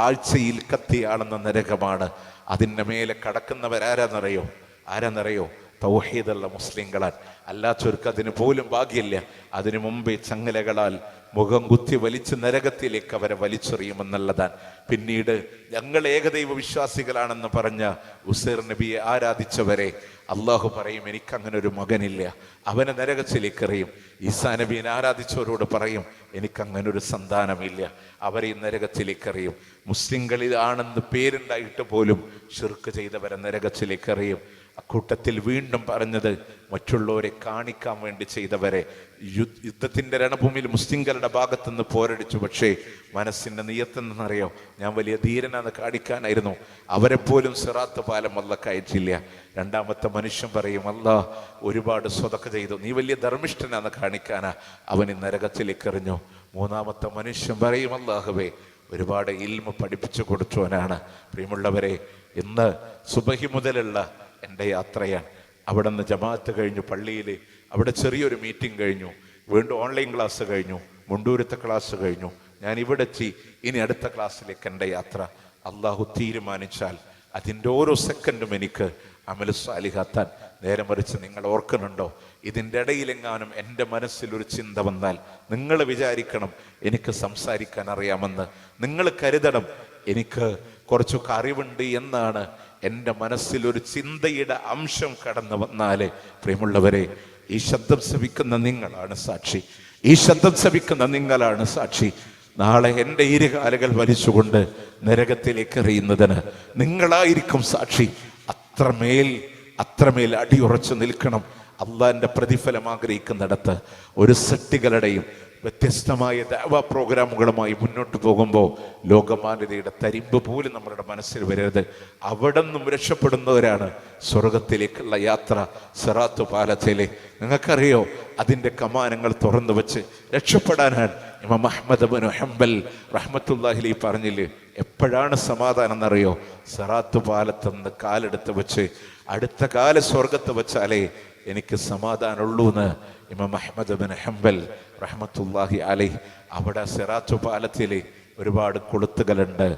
ആഴ്ചയിൽ കത്തിയാളുന്ന നരകമാണ്. അതിൻ്റെ മേലെ കടക്കുന്നവരാരാന്നറിയോ? ആരാന്നറിയോ? തൗഹീദുള്ള മുസ്ലിങ്ങളാൽ. അല്ലാത്തവർക്ക് അതിന് പോലും ഭാഗ്യമില്ല. അതിനു മുമ്പേ ചങ്ങലകളാൽ മുഖം കുത്തി വലിച്ച് നരകത്തിലേക്ക് അവരെ വലിച്ചെറിയുമെന്നുള്ളതാണ്. പിന്നീട് ഞങ്ങൾ ഏകദൈവ വിശ്വാസികളാണെന്ന് പറഞ്ഞ ഉസൈർ നബിയെ ആരാധിച്ചവരെ അള്ളാഹു പറയും, എനിക്കങ്ങനെ ഒരു മകനില്ല, അവനെ നരകത്തിലേക്ക് എറിയും. ഈസാ നബിയെ ആരാധിച്ചവരോട് പറയും, എനിക്കങ്ങനെ ഒരു സന്താനമില്ല, അവരെ നരകത്തിലേക്ക് എറിയും. മുസ്ലിങ്ങളിൽ ആണെന്ന് പേരുണ്ടായിട്ട് പോലും ശിർക്ക് ചെയ്തവരെ നരകത്തിലേക്ക് എറിയും. അക്കൂട്ടത്തിൽ വീണ്ടും പറഞ്ഞത്, മറ്റുള്ളവരെ കാണിക്കാൻ വേണ്ടി ചെയ്തവരെ. യുദ്ധത്തിന്റെ രണഭൂമിയിൽ മുസ്ലിങ്ങളുടെ ഭാഗത്തുനിന്ന് പോരടിച്ചു, പക്ഷേ മനസ്സിന്റെ നിയത്തെന്നറിയോ, ഞാൻ വലിയ ധീരനാന്ന് കാണിക്കാനായിരുന്നു. അവരെ പോലും സിറാത്ത് പാലം അല്ലാഹ് കയറ്റില്ല. രണ്ടാമത്തെ മനുഷ്യൻ പറയും, അല്ലാഹ് ഒരുപാട് സ്വതക്ക ചെയ്തു, നീ വലിയ ധർമ്മിഷ്ഠനാന്ന് കാണിക്കാനാ അവന് നരകത്തിലേക്ക് എറിഞ്ഞു. മൂന്നാമത്തെ മനുഷ്യൻ പറയും, അല്ലാഹുവേ ഒരുപാട് ഇൽമ പഠിപ്പിച്ചു കൊടുത്തവനാണ്. പ്രിയമുള്ളവരെ, ഇന്ന് സുബഹി മുതലുള്ള എൻ്റെ യാത്രയാണ്. അവിടെ നിന്ന് ജമാഅത്ത് കഴിഞ്ഞു, പള്ളിയിൽ അവിടെ ചെറിയൊരു മീറ്റിംഗ് കഴിഞ്ഞു, വീണ്ടും ഓൺലൈൻ ക്ലാസ് കഴിഞ്ഞു, മുണ്ടൂരത്തെ ക്ലാസ് കഴിഞ്ഞു, ഞാൻ ഇവിടെ എത്തി. ഇനി അടുത്ത ക്ലാസ്സിലേക്ക് എൻ്റെ യാത്ര. അള്ളാഹു തീരുമാനിച്ചാൽ അതിൻ്റെ ഓരോ സെക്കൻഡും എനിക്ക് അമലു സാലിഹാത്താൻ. നേരെ മറിച്ച് നിങ്ങൾ ഓർക്കുന്നുണ്ടോ, ഇതിൻ്റെ ഇടയിലെങ്ങാനും എൻ്റെ മനസ്സിലൊരു ചിന്ത വന്നാൽ നിങ്ങൾ വിചാരിക്കണം എനിക്ക് സംസാരിക്കാൻ അറിയാമെന്ന്. നിങ്ങൾ കരുതണം എനിക്ക് കുറച്ചൊക്കെ അറിവുണ്ട് എന്നാണ്. എൻ്റെ മനസ്സിലൊരു ചിന്തയുടെ അംശം കടന്നു വന്നാലേ, പ്രിയമുള്ളവരെ, ഈ ശബ്ദം ശ്രവിക്കുന്ന നിങ്ങളാണ് സാക്ഷി, ഈ ശബ്ദം ശ്രവിക്കുന്ന നിങ്ങളാണ് സാക്ഷി. നാളെ എൻ്റെ ഇരുകാലുകൾ വലിച്ചുകൊണ്ട് നരകത്തിലേക്ക് എറിയുന്നതിന് നിങ്ങളായിരിക്കും സാക്ഷി. അത്രമേൽ അടിയുറച്ചു നിൽക്കണം. അള്ളാന്റെ പ്രതിഫലം ആഗ്രഹിക്കുന്നിടത്ത് ഒരു സൃഷ്ടികളുടെയും വ്യത്യസ്തമായ ദഅവ പ്രോഗ്രാമുകളുമായി മുന്നോട്ട് പോകുമ്പോൾ ലോകമാന്യതയുടെ തരിമ്പ് പോലും നമ്മുടെ മനസ്സിൽ വരരുത്. അവിടെ നിന്നും രക്ഷപ്പെടുന്നവരാണ് സ്വർഗത്തിലേക്കുള്ള യാത്ര, സിറാത്ത് പാലത്തിലെ. നിങ്ങൾക്കറിയോ, അതിൻ്റെ കമാനങ്ങൾ തുറന്നു വെച്ച് രക്ഷപ്പെടാനാണ് ഇമാം അഹ്മദ് ഇബ്നു ഹംബൽ റഹ്മത്തുള്ളാഹി അലൈഹി പറഞ്ഞില്ലേ, എപ്പോഴാണ് സമാധാനം എന്നറിയോ? സിറാത്ത് പാലത്തുനിന്ന് കാലെടുത്ത് വെച്ച് അടുത്ത കാല സ്വർഗത്ത് വെച്ചാലേ എനിക്ക് സമാധാനമുള്ളൂ എന്ന് ഇമാം അഹ്മദ് ഇബ്നു ഹംബൽ റഹ്മത്തുള്ളാഹി അലൈഹി. അവിടെ സിറാത്ത് പാലത്തിൽ ഒരുപാട് കൊളുത്തുകളുണ്ട്,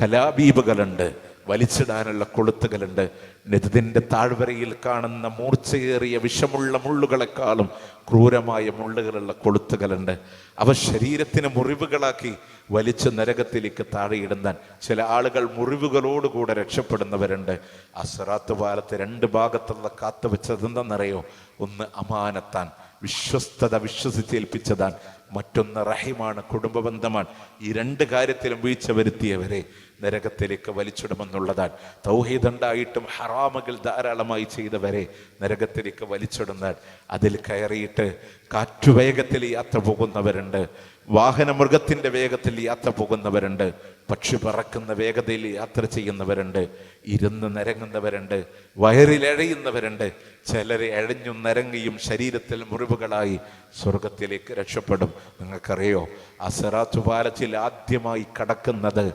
കലാബീബുകളുണ്ട്, വലിച്ചിടാനുള്ള കൊളുത്തുകളുണ്ട്. നെതിന്റെ താഴ്വരയിൽ കാണുന്ന മൂർച്ചയേറിയ വിഷമുള്ള മുള്ളുകളെക്കാളും ക്രൂരമായ മുള്ളുകളുള്ള കൊളുത്തുകളുണ്ട്. അവ ശരീരത്തിന് മുറിവുകളാക്കി വലിച്ച് നരകത്തിലേക്ക് താഴെയിടുന്ന ചില ആളുകൾ മുറിവുകളോടുകൂടെ രക്ഷപ്പെടുന്നവരുണ്ട്. ആ സിറാത്ത് പാലത്ത് 2 ഭാഗത്തുള്ള കാത്തു വെച്ചതെന്തെന്നറിയോ? ഒന്ന് അമാനത്താൻ, വിശ്വസ്തത, വിശ്വസിച്ചേൽപ്പിച്ചതാണ്. മറ്റൊന്ന് റഹിമാണ്, കുടുംബബന്ധമാണ്. ഈ 2 കാര്യത്തിലും വീഴ്ച വരുത്തിയവരെ നരകത്തിലേക്ക് വലിച്ചിടുമെന്നുള്ളതാണ്. തൗഹീദ് ഉണ്ടായിട്ടും ഹറാമുകൾ ധാരാളമായി ചെയ്തവരെ നരകത്തിലേക്ക് വലിച്ചിടുന്നതാണ്. അതിൽ കയറിയിട്ട് കാറ്റുവേഗത്തിൽ യാത്ര പോകുന്നവരുണ്ട്, വാഹനമൃഗത്തിന്റെ വേഗത്തിൽ യാത്ര പോകുന്നവരുണ്ട്, പക്ഷി പറക്കുന്ന വേഗതയിൽ യാത്ര ചെയ്യുന്നവരുണ്ട്, ഇരുന്ന് നരങ്ങുന്നവരുണ്ട്, വയറിലെഴയുന്നവരുണ്ട്. ചിലരെ എഴഞ്ഞും നരങ്ങിയും ശരീരത്തിൽ മുറിവുകളായി സ്വർഗത്തിലേക്ക് രക്ഷപ്പെടും. നിങ്ങൾക്കറിയോ, ആ സിറാത്ത് പാലത്തിൽ ആദ്യമായി കടക്കുന്നത്,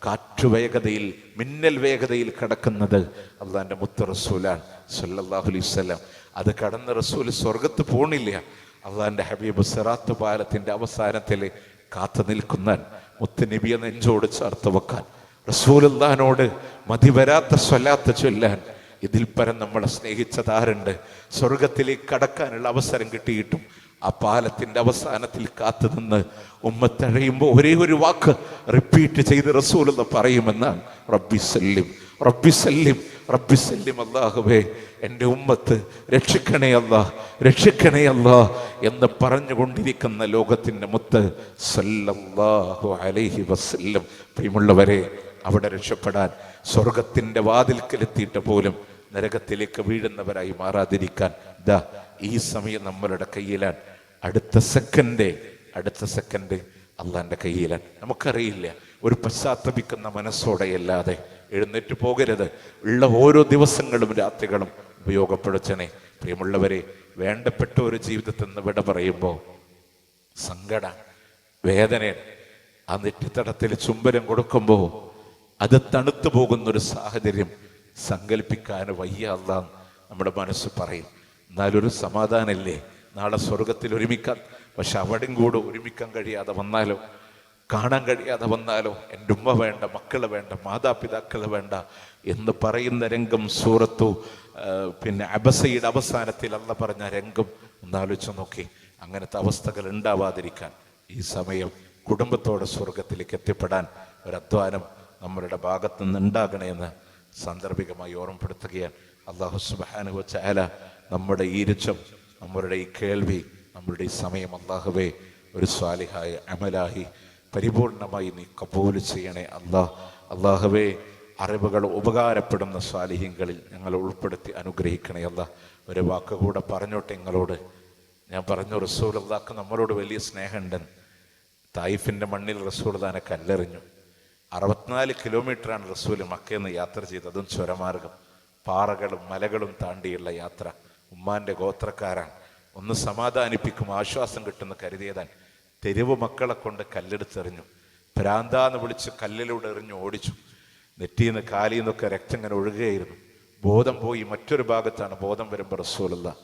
കാറ്റുവേഗതയിൽ, മിന്നൽ വേഗതയിൽ കടക്കുന്നത് അള്ളാന്റെ മുത്ത് റസൂലാണ് സല്ലല്ലാഹു അലൈഹി വസല്ലം. അത് കടന്ന് റസൂൽ സ്വർഗത്ത് പോണില്ല. അള്ളാന്റെ ഹബീബ് സിറാത്ത് പാലത്തിന്റെ അവസാനത്തിൽ കാത്തു നിൽക്കുന്ന മുത്ത് നബിയെ നെഞ്ചോട് ചേർത്ത് വെക്കാൻ, റസൂലുള്ളാഹിനോട് മതിവരാത്ത സ്വലാത്ത് ചൊല്ലാൻ. ഇതിൽ പരം നമ്മളെ സ്നേഹിച്ചതാരുണ്ട്? സ്വർഗത്തിലേക്ക് കടക്കാനുള്ള അവസരം കിട്ടിയിട്ടും ആ പാലത്തിന്റെ അവസാനത്തിൽ കാത്തു നിന്ന് ഉമ്മത്തഴയുമ്പോൾ ഒരേ ഒരു വാക്ക് റിപ്പീറ്റ് ചെയ്ത് റസൂലുള്ള പറയുമെന്നാണ്, റബ്ബി സല്ലിം റബ്ബി സല്ലിം, റബ്ബി സല്ലിം. അല്ലാഹുവേ എൻ്റെ ഉമ്മത്ത് രക്ഷിക്കണേ അല്ലാ, രക്ഷിക്കണേ അല്ലാ എന്ന് പറഞ്ഞുകൊണ്ടിരിക്കുന്ന ലോകത്തിൻ്റെ മുത്ത് സല്ലല്ലാഹു അലൈഹി വസല്ലം. പ്രിയമുള്ളവരെ, അവിടെ രക്ഷപ്പെടാൻ, സ്വർഗത്തിൻ്റെ വാതിൽക്കലെത്തിയിട്ട് പോലും നരകത്തിലേക്ക് വീഴുന്നവരായി മാറാതിരിക്കാൻ ദാ ഈ സമയം നമ്മളുടെ കയ്യിലാണ്. അടുത്ത സെക്കൻഡ് അള്ളാന്റെ കയ്യിലാണ്. നമുക്കറിയില്ല. ഒരു പശ്ചാത്തപിക്കുന്ന മനസ്സോടെയല്ലാതെ എഴുന്നേറ്റ് പോകരുത്. ഉള്ള ഓരോ ദിവസങ്ങളും രാത്രികളും ഉപയോഗപ്പെടുത്തണേ. പ്രിയമുള്ളവരെ, വേണ്ടപ്പെട്ട ഒരു ജീവിതത്തിൽ നിന്ന് വിട പറയുമ്പോൾ സങ്കട, വേദനയാണ്. ആ നെറ്റിത്തടത്തിൽ ചുംബനം കൊടുക്കുമ്പോൾ അത് തണുത്തു പോകുന്നൊരു സാഹചര്യം സങ്കല്പിക്കാൻ വയ്യ അല്ലാന്ന് നമ്മുടെ മനസ്സ് പറയും. എന്നാലൊരു സമാധാനമില്ലേ, നാളെ സ്വർഗത്തിൽ ഒരുമിക്കാൻ. പക്ഷെ അവിടെയും കൂടെ ഒരുമിക്കാൻ കഴിയാതെ വന്നാലോ, കാണാൻ കഴിയാതെ വന്നാലോ, എൻ്റെ ഉമ്മ വേണ്ട, മക്കള് വേണ്ട, മാതാപിതാക്കള് വേണ്ട എന്ന് പറയുന്ന രംഗം സൂറത്തു അബസയുടെ അവസാനത്തിൽ അല്ലാഹ് പറഞ്ഞ രംഗം ഒന്നാലോചിച്ച് നോക്കി. അങ്ങനത്തെ അവസ്ഥകൾ ഉണ്ടാവാതിരിക്കാൻ ഈ സമയം കുടുംബത്തോടെ സ്വർഗത്തിലേക്ക് എത്തിപ്പെടാൻ ഒരധ്വാനം നമ്മളുടെ ഭാഗത്ത് നിന്ന് ഉണ്ടാകണമെന്ന് സാന്ദർഭികമായി ഓർമ്മപ്പെടുത്തുകയാണ്. അല്ലാഹു സുബ്ഹാനഹു വ തആല നമ്മുടെ ഈ ഇരുച്ചം, നമ്മളുടെ ഈ കേൾവി, നമ്മളുടെ ഈ സമയം അല്ലാഹുവേ ഒരു സ്വാലിഹായ അമലായി പരിപൂർണമായി നീ കബൂൽ ചെയ്യണേ അല്ലാഹ്. അല്ലാഹുവേ അറിവുകൾ ഉപകാരപ്പെടുന്ന സ്വാലിഹ്യങ്ങളിൽ ഞങ്ങളെ ഉൾപ്പെടുത്തി അനുഗ്രഹിക്കണേ അല്ലാഹ്. ഒരു വാക്ക് കൂടെ പറഞ്ഞോട്ടെ നിങ്ങളോട്. ഞാൻ പറഞ്ഞു, റസൂലുള്ളാഹിക്ക് നമ്മളോട് വലിയ സ്നേഹമുണ്ടെന്ന്. തായിഫിൻ്റെ മണ്ണിൽ റസൂലുള്ളാഹിനെ കല്ലെറിഞ്ഞു. 64 കിലോമീറ്ററാണ് റസൂല് മക്കയിൽ നിന്ന് യാത്ര ചെയ്തത്. അതും ചുരമാർഗം, പാറകളും മലകളും താണ്ടിയുള്ള യാത്ര. ഉമ്മാന്റെ ഗോത്രക്കാരാണ്. ഒന്ന് സമാധാനിപ്പിക്കും, ആശ്വാസം കിട്ടുന്ന കരുതിയതാൻ. തെരുവ് മക്കളെ കൊണ്ട് കല്ലെടുത്തെറിഞ്ഞു. ഭ്രാന്താന്ന് വിളിച്ച് കല്ലിലൂടെ എറിഞ്ഞു ഓടിച്ചു. നെറ്റിന്ന് കാലിൽ നിന്നൊക്കെ രക്തം ഇങ്ങനെ ഒഴുകുകയായിരുന്നു. ബോധം പോയി. മറ്റൊരു ഭാഗത്താണ് ബോധം വരുമ്പോൾ റസൂലുള്ളാഹ്.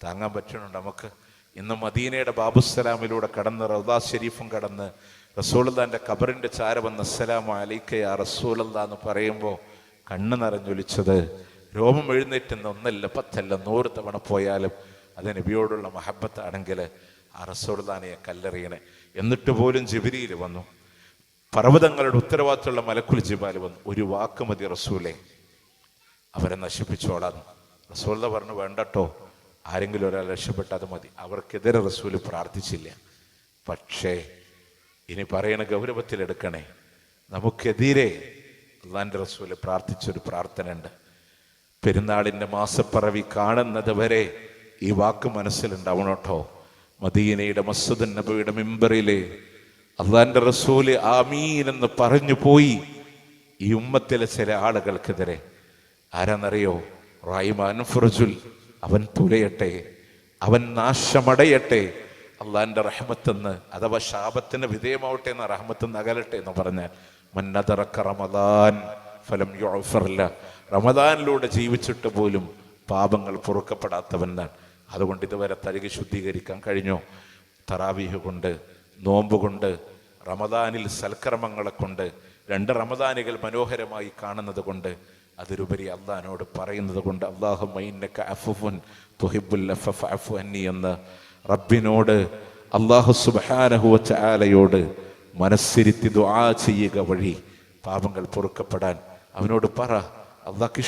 താങ്ങാൻ പറ്റുന്നുണ്ട് നമുക്ക്? ഇന്ന് മദീനയുടെ ബാബുസ്സലാമിലൂടെ കടന്ന് റൗദാ ഷരീഫും കടന്ന് റസൂലുള്ളാഹിന്റെ ഖബറിന്റെ ചാര വന്ന് അസ്സലാമു അലൈക യാ റസൂലല്ലാഹ് എന്ന് പറയുമ്പോൾ കണ്ണ് നിറഞ്ഞൊലിച്ചത്, രോമം എഴുന്നേറ്റുന്ന 1 അല്ല 10 അല്ല 100 തവണ പോയാലും അത് നബിയോടുള്ള മഹബത്താണെങ്കിൽ ആ റസൂലുള്ളാഹിനെ കല്ലെറിയണേ. എന്നിട്ട് പോലും ജിബ്രീൽ വന്നു. പർവ്വതങ്ങളുടെ ഉത്തരവാദിത്തമുള്ള മലക്കുൽ ജിബാൽ വന്നു. ഒരു വാക്ക് മതി റസൂലേ, അവരെ നശിപ്പിച്ചോളാം. റസൂലുള്ളാഹി പറഞ്ഞു, വേണ്ടട്ടോ, ആരെങ്കിലും ഒരാൾ രക്ഷപ്പെട്ടാൽ മതി. അവർക്കെതിരെ റസൂല് പ്രാർത്ഥിച്ചില്ല. പക്ഷേ ഇനി പറയണ ഗൗരവത്തിലെടുക്കണേ, നമുക്കെതിരെ അല്ലാഹുവിൻ്റെ റസൂല് പ്രാർത്ഥിച്ചൊരു പ്രാർത്ഥന ഉണ്ട്. പെരുന്നാളിൻ്റെ മാസപ്പിറവി കാണുന്നത് വരെ ഈ വാക്ക് മനസ്സിലുണ്ടാവണം കേട്ടോ. മദീനയുടെ മസ്ജിദുൻ നബവിയുടെ മിമ്പറിലെ അല്ലാഹുവിൻ്റെ റസൂല് ആമീൻ എന്ന് പറഞ്ഞു പോയി ഈ ഉമ്മത്തിലെ ചില ആളുകൾക്കെതിരെ. ആരാന്നറിയോ? റഹ്മാൻ ഫുർജുൽ, അവൻ തുലയട്ടെ, അവൻ നാശമടയട്ടെ, അള്ളാഹിന്റെ റഹ്മത്തെന്ന് അഥവാ ശാപത്തിന് വിധേയമാവട്ടെ എന്ന റഹ്മത്തെന്ന് അകലട്ടെ എന്ന് പറഞ്ഞാൽ മന്നദറക റമദാൻ ഫലം യുഗ്ഫർ ലഹു, റമദാനിലൂടെ ജീവിച്ചിട്ട് പോലും പാപങ്ങൾ പൊറുക്കപ്പെടാത്തവനാണ്. അതുകൊണ്ട് ഇതുവരെ തരികെ ശുദ്ധീകരിക്കാൻ കഴിഞ്ഞോ? തറാവീഹ് കൊണ്ട്, നോമ്പ് കൊണ്ട്, റമദാനിൽ സൽക്കർമ്മങ്ങളെ കൊണ്ട്, 2 റമദാനുകൾ മനോഹരമായി കാണുന്നത് കൊണ്ട്, അതിലുപരി അള്ളാഹിനോട് പറയുന്നത് കൊണ്ട്, അല്ലാഹുമ്മ ഇന്നക അഫ്വുൻ തുഹിബ്ബുൽ അഫ്വ ഫഅഫു അന്നി എന്ന് റബ്ബിനോട്, അല്ലാഹു സുബ്ഹാനഹു വ തആലയോട് മനസ്സിരുത്തി ദുആ ചെയ്യുക വഴി പാപങ്ങൾ പൊറുക്കപ്പെടാൻ അവനോട് പറ. അള്ളാഹ്ക്ക്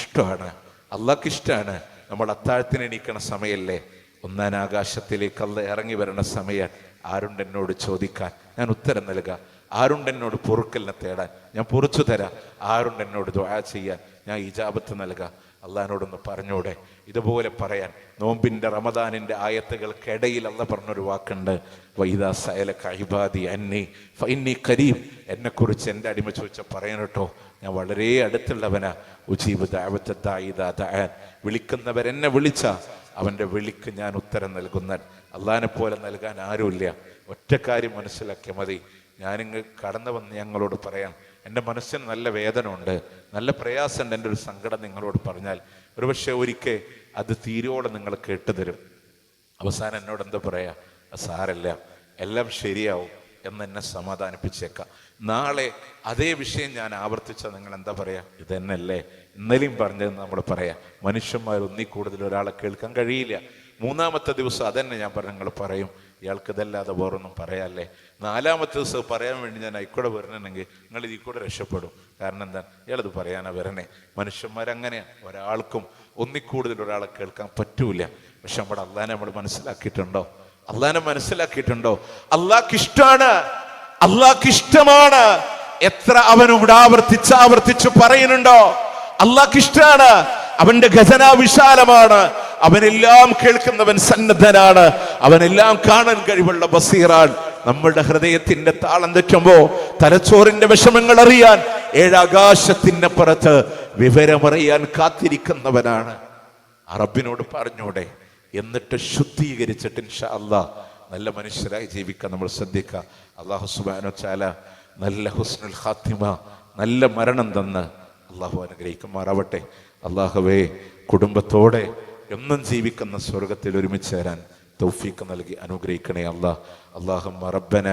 ഇഷ്ടമാണ്. നമ്മൾ അത്താഴത്തിന് എണീക്കണ സമയല്ലേ, 1-ാം ആകാശത്തിലേക്ക് അല്ലാഹ് ഇറങ്ങി വരണ സമയം. ആരുണ്ട് എന്നോട് ചോദിക്കാൻ? ഞാൻ ഉത്തരം നൽകാം. ആരുണ്ട് എന്നോട് പൊറുക്കലിനെ തേടാൻ? ഞാൻ പൊറുച്ചു തരാം. ആരുണ്ട് എന്നോട് ദുആ ചെയ്യാൻ? ഞാൻ ഇജാബത്ത് നൽകാം. അള്ളാഹിനോടൊന്ന് പറഞ്ഞൂടെ? ഇതുപോലെ പറയാൻ നോമ്പിന്റെ റമദാനിന്റെ ആയത്തുകൾക്കിടയിൽ അല്ലാഹ് പറഞ്ഞൊരു വാക്കുണ്ട്, വൈദാ സഅലക ഇബാദി അന്നി ഫഇന്നി ഖരീബ്. എന്നെക്കുറിച്ച് എൻ്റെ അടിമ ചോദിച്ച പറയണം കേട്ടോ, ഞാൻ വളരെ അടുത്തുള്ളവനാ. ഉജീബു ദഅവത ദാഇ ഇദാ ദഅൻ, വിളിക്കുന്നവരെന്നെ വിളിച്ച അവൻ്റെ വിളിക്ക് ഞാൻ ഉത്തരം നൽകുന്ന. അള്ളാഹിനെ പോലെ നൽകാൻ ആരുമില്ല. ഒറ്റ കാര്യം മനസ്സിലാക്കിയാൽ മതി. ഞാനിങ്ങ് കടന്നു വന്ന് ഞങ്ങളോട് പറയാം, എൻ്റെ മനസ്സിന് നല്ല വേദന ഉണ്ട്, നല്ല പ്രയാസമുണ്ട്, എൻ്റെ ഒരു സങ്കടം നിങ്ങളോട് പറഞ്ഞാൽ ഒരുപക്ഷെ ഒരിക്കൽ അത് തീരോളം നിങ്ങൾ കേട്ടുതരും. അവസാനം എന്നോട് എന്താ പറയാ? സാരല്ല, എല്ലാം ശരിയാവും എന്ന് എന്നെ സമാധാനിപ്പിച്ചേക്കാം. നാളെ അതേ വിഷയം ഞാൻ ആവർത്തിച്ചാൽ നിങ്ങൾ എന്താ പറയാ? ഇതെന്നല്ലേ ഇന്നലെയും പറഞ്ഞതെന്ന് നമ്മൾ പറയാം. മനുഷ്യന്മാർ ഒന്നിൽ കൂടുതൽ ഒരാളെ കേൾക്കാൻ കഴിയില്ല. 3-ാമത്തെ ദിവസം അതന്നെ ഞാൻ പറഞ്ഞു നിങ്ങൾ പറയും, ഇയാൾക്ക് ഇതല്ലാതെ വേറൊന്നും പറയാല്ലേ. 4-ാമത്തെ ദിവസം പറയാൻ വേണ്ടി ഞാൻ ആയിക്കൂടെ വരണമെങ്കിൽ നിങ്ങൾ ഇതിൽ കൂടെ രക്ഷപ്പെടും. കാരണം എന്താ, ഇയാളത് പറയാനാ വരണേ. മനുഷ്യന്മാരങ്ങനെയാണ്, ഒരാൾക്കും ഒന്നിക്കൂടുതൽ ഒരാളെ കേൾക്കാൻ പറ്റൂല. പക്ഷെ നമ്മുടെ അള്ളാനെ നമ്മൾ മനസ്സിലാക്കിയിട്ടുണ്ടോ? അള്ളാനെ മനസ്സിലാക്കിയിട്ടുണ്ടോ? അള്ളാഹ്ക്ക് ഇഷ്ടമാണ്, അള്ളാഹ്ക്ക് ഇഷ്ടമാണ്. എത്ര അവനോട് ആവർത്തിച്ച് പറയുന്നുണ്ടോ? അള്ളാഹ്ക്ക് ഇഷ്ടമാണ്. അവന്റെ ഖജന വിശാലമാണ്. അവനെല്ലാം കേൾക്കുന്നവൻ സന്നദ്ധനാണ്. അവനെല്ലാം കാണാൻ കഴിവുള്ള ബസീറാൻ. നമ്മളുടെ ഹൃദയത്തിന്റെ താളം തെറ്റുമ്പോ തലച്ചോറിന്റെ വിഷമങ്ങൾ അറിയാൻ 7 ആകാശത്തിനപ്പുറത്ത് വിവരമറിയാൻ കാത്തിരിക്കുന്നവനാണ്. ആ റബ്ബിനോട് പറഞ്ഞൂടെ? എന്നിട്ട് ശുദ്ധീകരിച്ചിട്ട് ഇൻഷാ അല്ലാഹ് നല്ല മനുഷ്യരായി ജീവിക്കാൻ നമ്മൾ ശ്രദ്ധിക്കുക. അല്ലാഹു സുബ്ഹാനഹു വ തആല നല്ല ഹുസ്നുൽ ഖാത്തിമ, നല്ല മരണം തന്ന് അള്ളാഹു അനുഗ്രഹിക്കുമാറാവട്ടെ. അള്ളാഹുവേ, കുടുംബത്തോടെ എന്നും ജീവിക്കുന്ന സ്വർഗത്തിൽ ഒരുമിച്ച് ചേരാൻ തൗഫീഖ് നൽകി അനുഗ്രഹിക്കണേ അല്ലാഹ്. അല്ലാഹുമ്മ റബ്ബന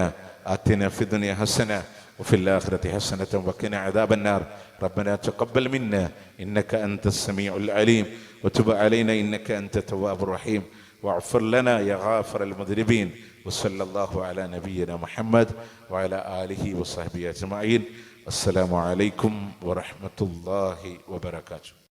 ആതിന ഫിദ്ദുനിയ ഹസന وفي الآخرة حسنة وقنا عذاب النار. ربنا تقبل منا إنك أنت السميع العليم وتب علينا إنك أنت التواب الرحيم واغفر لنا يا غافر المذنبين. وصلى الله على نبينا محمد وعلى آله وصحبه أجمعين. السلام عليكم ورحمة الله وبركاته.